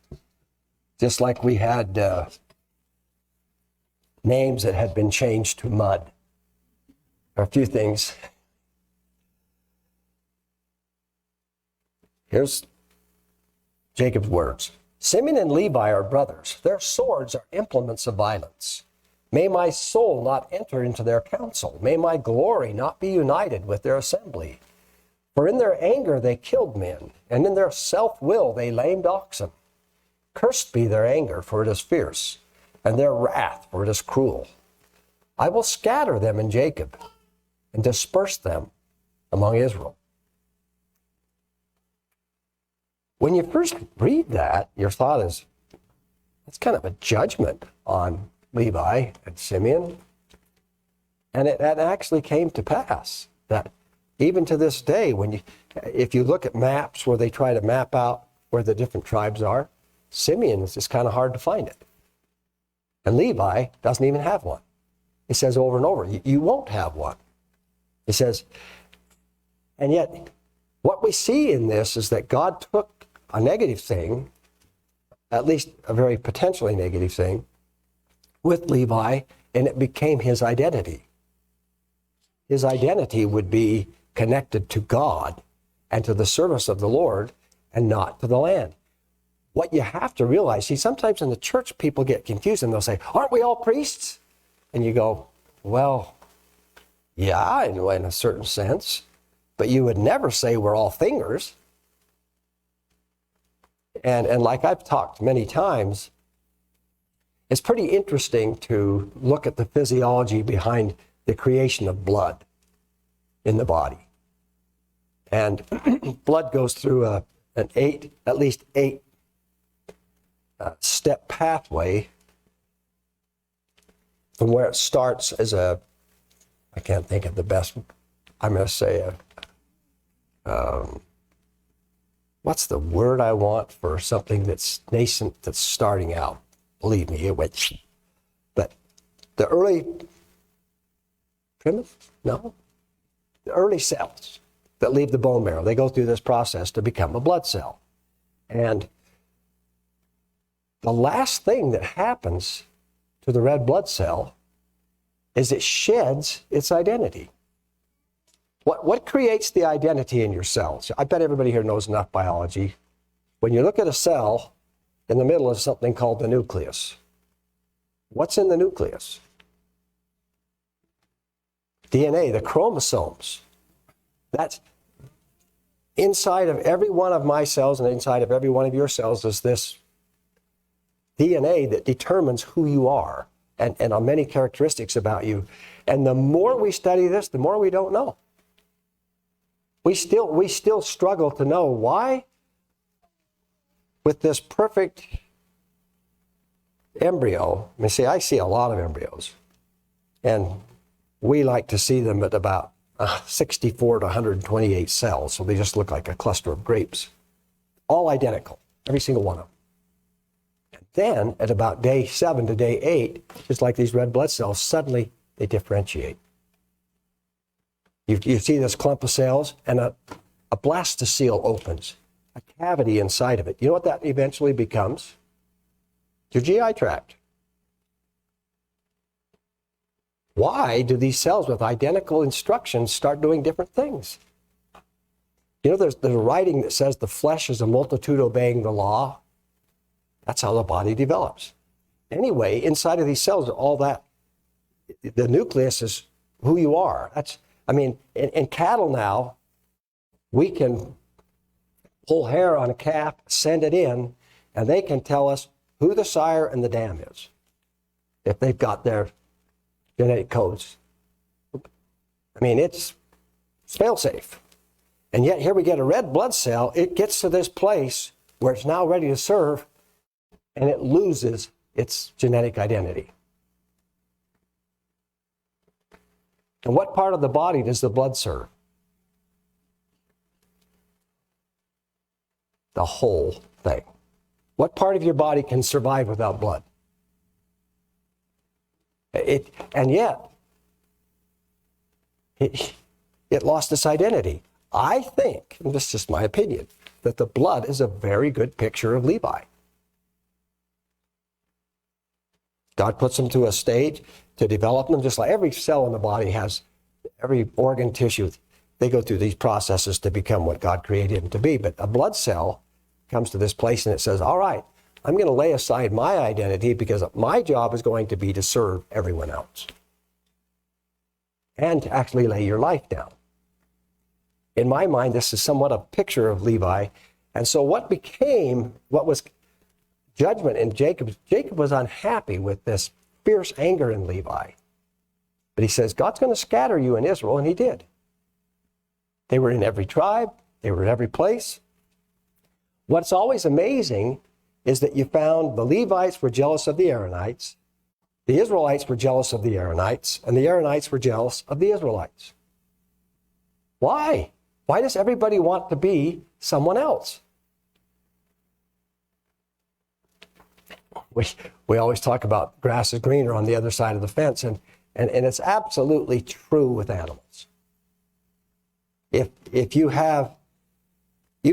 Just like we had names that had been changed to mud. Or a few things. Here's Jacob's words. Simeon and Levi are brothers. Their swords are implements of violence. May my soul not enter into their counsel. May my glory not be united with their assembly. For in their anger they killed men, and in their self-will they lamed oxen. Cursed be their anger, for it is fierce, and their wrath, for it is cruel. I will scatter them in Jacob, and disperse them among Israel. when you first read that, your thought is, that's kind of a judgment on Levi and Simeon. And that actually came to pass, that even to this day, if you look at maps where they try to map out where the different tribes are, Simeon is just kind of hard to find it. And Levi doesn't even have one. He says over and over, you won't have one. He says, and yet what we see in this is that God took a negative thing, at least a very potentially negative thing, with Levi, and it became his identity. His identity would be connected to God and to the service of the Lord and not to the land. What you have to realize, see, sometimes in the church people get confused and they'll say, aren't we all priests? And you go, well, yeah, in a certain sense, but you would never say we're all fingers. And like I've talked many times, it's pretty interesting to look at the physiology behind the creation of blood in the body. And blood goes through at least eight step pathway from where it starts as I can't think of the best, I'm going to say what's the word I want for something that's nascent, that's starting out? Believe me, it went. But the early the early cells that leave the bone marrow, they go through this process to become a blood cell. And the last thing that happens to the red blood cell is it sheds its identity. What creates the identity in your cells? I bet everybody here knows enough biology. When you look at a cell, in the middle is something called the nucleus. What's in the nucleus? DNA, the chromosomes. That's inside of every one of my cells and inside of every one of your cells is this DNA that determines who you are and on many characteristics about you. And the more we study this, the more we don't know. We still struggle to know why, with this perfect embryo, I see a lot of embryos, and we like to see them at about 64 to 128 cells, so they just look like a cluster of grapes. All identical, every single one of them. And then at about day 7 to day 8, just like these red blood cells, suddenly they differentiate. You see this clump of cells, and a blastocele opens, a cavity inside of it. You know what that eventually becomes? Your GI tract. Why do these cells with identical instructions start doing different things? You know, there's a writing that says the flesh is a multitude obeying the law. That's how the body develops. Anyway, inside of these cells, all that, the nucleus is who you are. In cattle now, we can pull hair on a calf, send it in, and they can tell us who the sire and the dam is, if they've got their genetic codes. It's fail-safe. And yet here we get a red blood cell, it gets to this place where it's now ready to serve, and it loses its genetic identity. And what part of the body does the blood serve? The whole thing. What part of your body can survive without blood? And yet, it lost its identity. I think, and this is just my opinion, that the blood is a very good picture of Levi. God puts them to a stage to develop them, just like every cell in the body has, every organ, tissue, they go through these processes to become what God created them to be. But a blood cell comes to this place and it says, all right, I'm going to lay aside my identity because my job is going to be to serve everyone else. And to actually lay your life down. In my mind, this is somewhat a picture of Levi. And so what was judgment in Jacob was unhappy with this fierce anger in Levi. But he says, God's going to scatter you in Israel, and he did. They were in every tribe. They were in every place. what's always amazing is that you found the Levites were jealous of the Aaronites, the Israelites were jealous of the Aaronites, and the Aaronites were jealous of the Israelites. Why? Why does everybody want to be someone else? We always talk about grass is greener on the other side of the fence, and it's absolutely true with animals. If you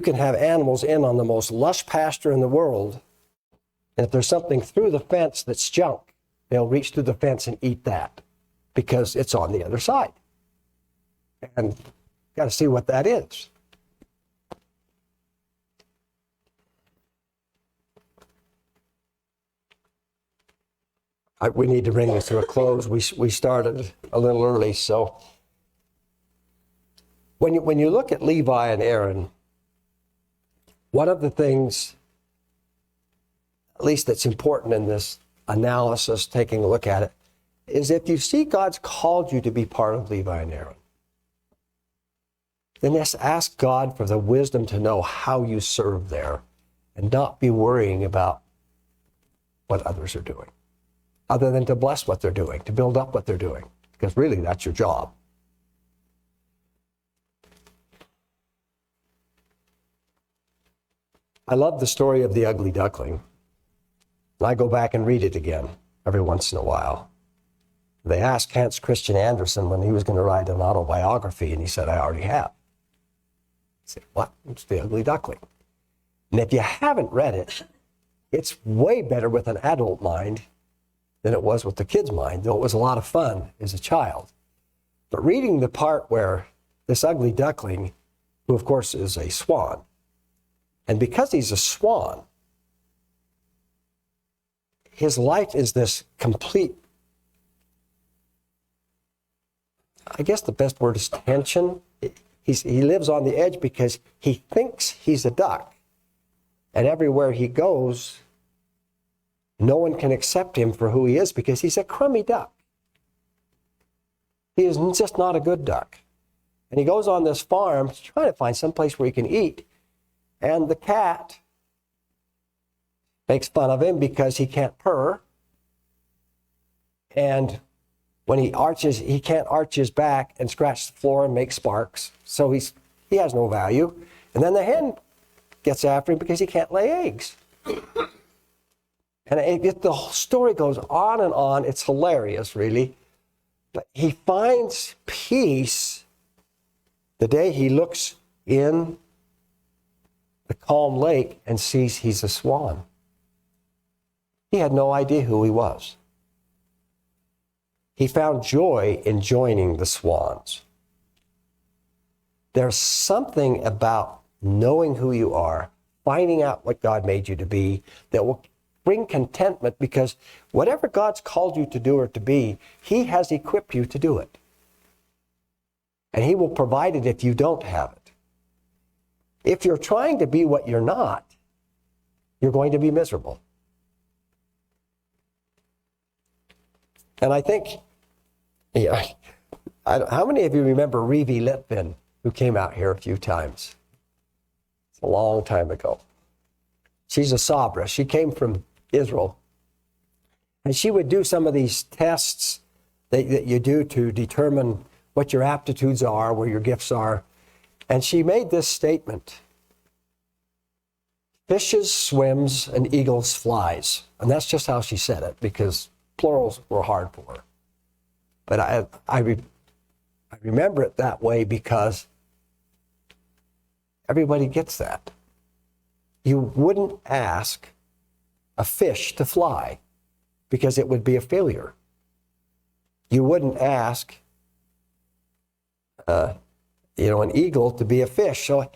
can have animals in on the most lush pasture in the world, and if there's something through the fence that's junk, they'll reach through the fence and eat that because it's on the other side. And got to see what that is. We need to bring this to a close. We started a little early, so when you look at Levi and Aaron, one of the things, at least that's important in this analysis, taking a look at it, is if you see God's called you to be part of Levi and Aaron, then just ask God for the wisdom to know how you serve there and not be worrying about what others are doing, other than to bless what they're doing, to build up what they're doing, because really that's your job. I love the story of the ugly duckling. I go back and read it again every once in a while. They asked Hans Christian Andersen when he was going to write an autobiography, and he said, I already have. I said, what? It's the ugly duckling. And if you haven't read it, it's way better with an adult mind than it was with the kid's mind, though it was a lot of fun as a child. But reading the part where this ugly duckling, who of course is a swan, and because he's a swan, his life is this complete, I guess the best word is tension. He lives on the edge because he thinks he's a duck. And everywhere he goes, no one can accept him for who he is because he's a crummy duck. He is just not a good duck. And he goes on this farm trying to find some place where he can eat. And the cat makes fun of him because he can't purr. And when he can't arch his back and scratch the floor and make sparks. So he has no value. And then the hen gets after him because he can't lay eggs. And the whole story goes on and on. It's hilarious, really. But he finds peace the day he looks in the calm lake and sees he's a swan. He had no idea who he was. He found joy in joining the swans. There's something about knowing who you are, finding out what God made you to be, that will bring contentment, because whatever God's called you to do or to be, He has equipped you to do it. And He will provide it if you don't have it. If you're trying to be what you're not, you're going to be miserable. And I think, how many of you remember Revi Litvin, who came out here a few times? It's a long time ago. She's a Sabra. She came from Israel. And she would do some of these tests that you do to determine what your aptitudes are, where your gifts are. And she made this statement: fishes swims and eagles flies. And that's just how she said it, because plurals were hard for her. But I remember it that way because everybody gets that. You wouldn't ask a fish to fly because it would be a failure. You wouldn't ask an eagle to be a fish. So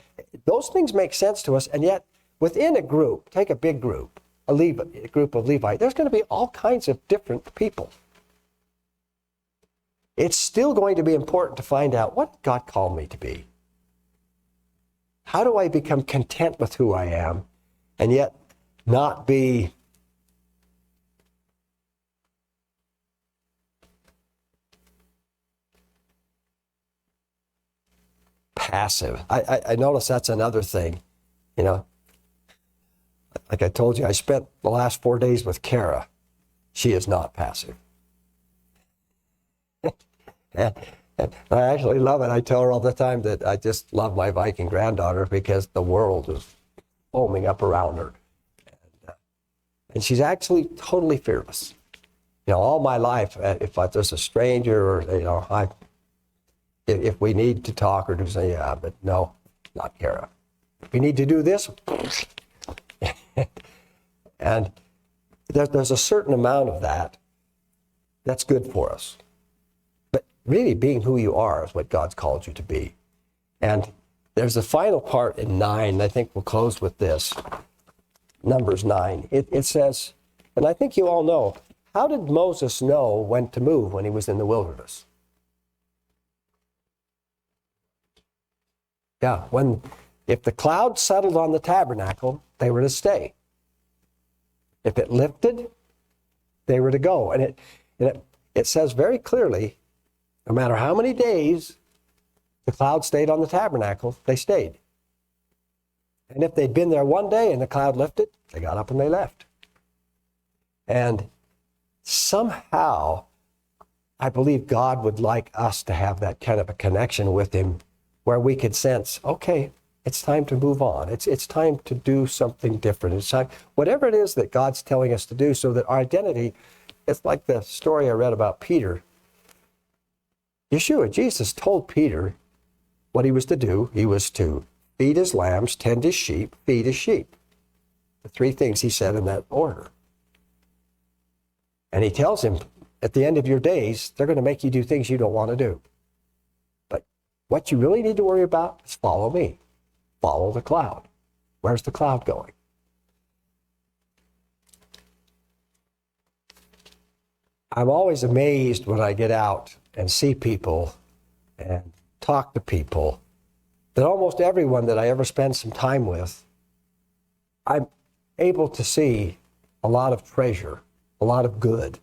those things make sense to us, and yet within a group, take a big group, a group of Levi, there's going to be all kinds of different people. It's still going to be important to find out what God called me to be. How do I become content with who I am and yet not be passive? I notice that's another thing. like I told you, I spent the last 4 days with Kara. She is not passive. and I actually love it. I tell her all the time that I just love my Viking granddaughter because the world is foaming up around her. And she's actually totally fearless. You know, all my life, if there's a stranger or, you know, if we need to talk or do something, yeah, but no, not Kara. If we need to do this, and there's a certain amount of that that's good for us. But really being who you are is what God's called you to be. And there's a final part in 9, I think we'll close with this. Numbers 9. It says, and I think you all know, how did Moses know when to move when he was in the wilderness? Yeah, if the cloud settled on the tabernacle, they were to stay. If it lifted, they were to go. And it says very clearly, no matter how many days the cloud stayed on the tabernacle, they stayed. And if they'd been there one day and the cloud lifted, they got up and they left. And somehow, I believe God would like us to have that kind of a connection with him where we could sense, okay, it's time to move on. It's time to do something different. It's time, whatever it is that God's telling us to do, so that our identity, it's like the story I read about Peter. Yeshua, Jesus told Peter what he was to do. He was to feed his lambs, tend his sheep, feed his sheep. The 3 things he said in that order. And he tells him, at the end of your days, they're going to make you do things you don't want to do. But what you really need to worry about is follow me. Follow the cloud. Where's the cloud going? I'm always amazed when I get out and see people and talk to people that almost everyone that I ever spend some time with, I'm able to see a lot of treasure, a lot of good.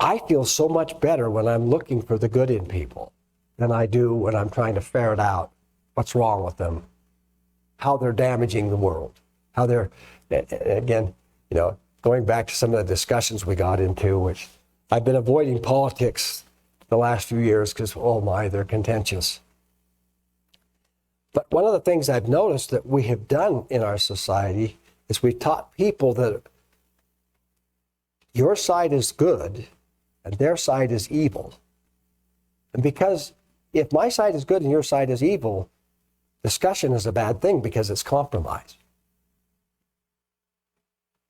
I feel so much better when I'm looking for the good in people than I do when I'm trying to ferret out what's wrong with them, how they're damaging the world, how they're, again, you know, going back to some of the discussions we got into, which I've been avoiding politics the last few years because, oh my, they're contentious. But one of the things I've noticed that we have done in our society is we've taught people that your side is good and their side is evil. And because if my side is good and your side is evil, discussion is a bad thing because it's compromise.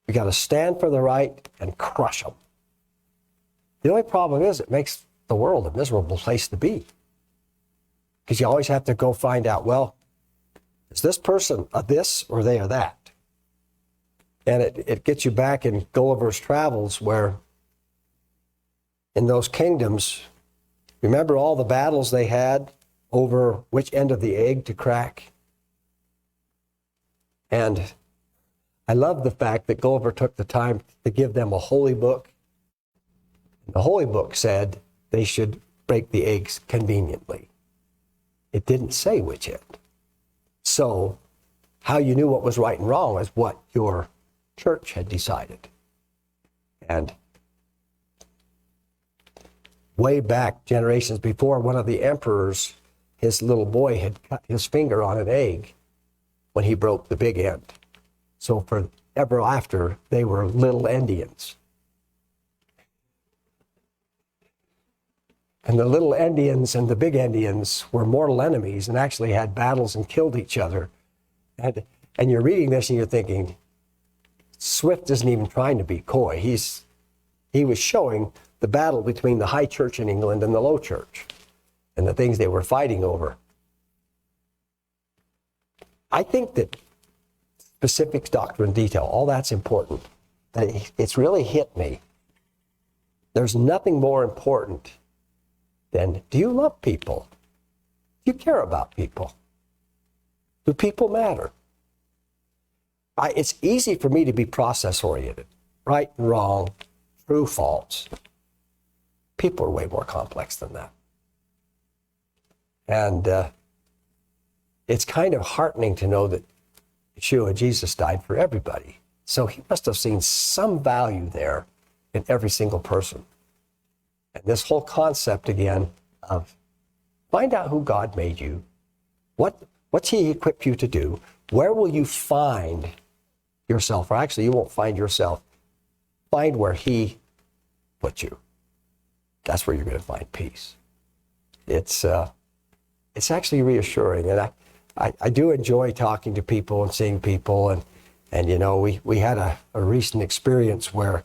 We got to stand for the right and crush them. The only problem is it makes the world a miserable place to be. Because you always have to go find out, well, is this person a this or they are that? And it gets you back in Gulliver's Travels where in those kingdoms, remember all the battles they had over which end of the egg to crack? And I love the fact that Gulliver took the time to give them a holy book. The holy book said they should break the eggs conveniently. It didn't say which end. So how you knew what was right and wrong is what your church had decided. And way back, generations before, one of the emperors, his little boy had cut his finger on an egg when he broke the big end. So forever after, they were little Endians. And the little Endians and the big Endians were mortal enemies and actually had battles and killed each other. And you're reading this and you're thinking, Swift isn't even trying to be coy. He was showing the battle between the high church in England and the low church and the things they were fighting over. I think that specifics, doctrine, detail, all that's important. It's really hit me. There's nothing more important than, do you love people? Do you care about people? Do people matter? It's easy for me to be process-oriented, right and wrong, true, false. People are way more complex than that. And it's kind of heartening to know that Yeshua, Jesus died for everybody. So he must have seen some value there in every single person. And this whole concept again of find out who God made you. What's he equipped you to do? Where will you find yourself? Or actually, you won't find yourself. Find where he put you. That's where you're going to find peace. It's actually reassuring. And I do enjoy talking to people and seeing people. And you know, we had a recent experience where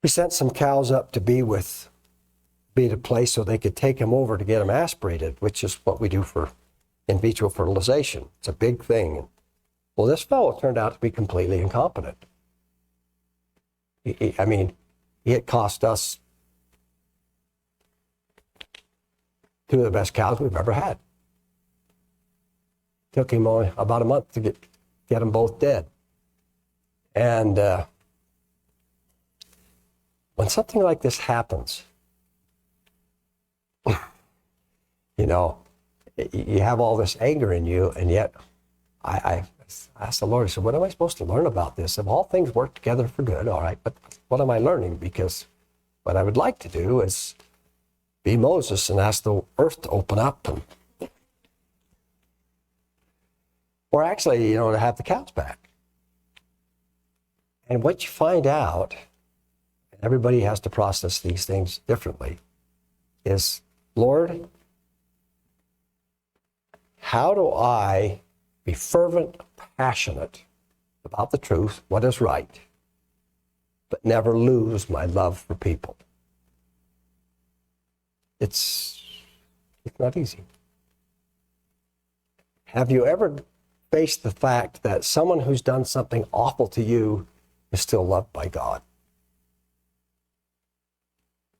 we sent some cows up to be at a place so they could take them over to get them aspirated, which is what we do for in vitro fertilization. It's a big thing. Well, this fellow turned out to be completely incompetent. I mean, it cost us 2 of the best cows we've ever had. Took him only about a month to get them both dead. And when something like this happens, you know, you have all this anger in you, and yet I asked the Lord, I said, what am I supposed to learn about this? If all things work together for good, all right, but what am I learning? Because what I would like to do is be Moses and ask the earth to open up, or actually, you know, to have the cows back. And what you find out, and everybody has to process these things differently, is, Lord, how do I be fervent, passionate about the truth, what is right, but never lose my love for people? It's not easy. Have you ever faced the fact that someone who's done something awful to you is still loved by God?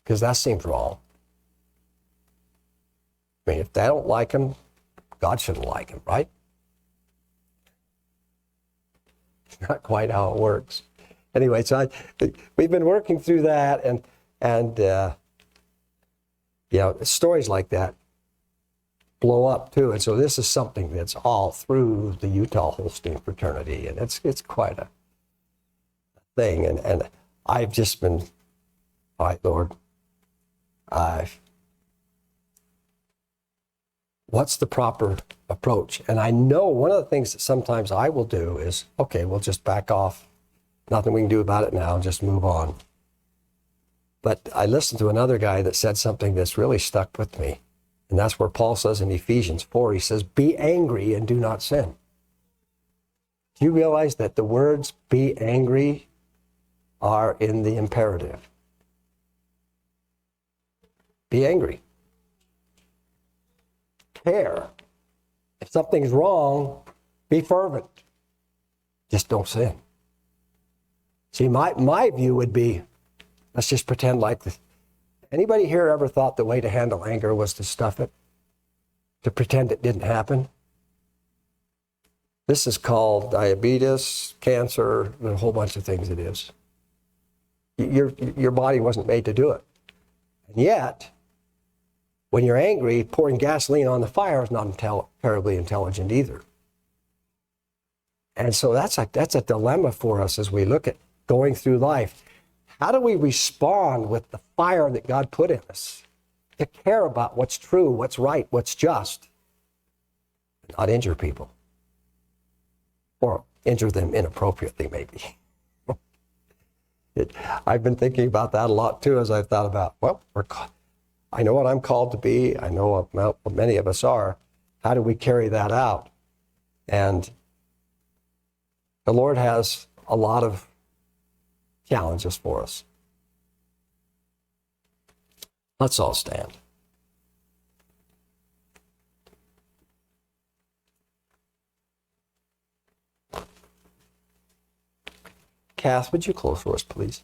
Because that seems wrong. I mean, if they don't like him, God shouldn't like him, right? It's not quite how it works. Anyway, so we've been working through that, and you know, stories like that blow up too. And so this is something that's all through the Utah Holstein fraternity, and it's quite a thing. And I've just been, all right, Lord, what's the proper approach? And I know one of the things that sometimes I will do is, okay, we'll just back off. Nothing we can do about it now, and just move on. But I listened to another guy that said something that's really stuck with me. And that's where Paul says in Ephesians 4, he says, be angry and do not sin. Do you realize that the words be angry are in the imperative? Be angry. Care. If something's wrong, be fervent. Just don't sin. See, my view would be, let's just pretend like this. Anybody here ever thought the way to handle anger was to stuff it? To pretend it didn't happen? This is called diabetes, cancer, and a whole bunch of things it is. Your body wasn't made to do it. And yet, when you're angry, pouring gasoline on the fire is not terribly intelligent either. And so that's a dilemma for us as we look at going through life. How do we respond with the fire that God put in us to care about what's true, what's right, what's just, and not injure people? Or injure them inappropriately, maybe. I've been thinking about that a lot, too, as I've thought about, well, I know what I'm called to be. I know what many of us are. How do we carry that out? And the Lord has a lot of challenges for us. Let's all stand. Kath, would you close for us, please?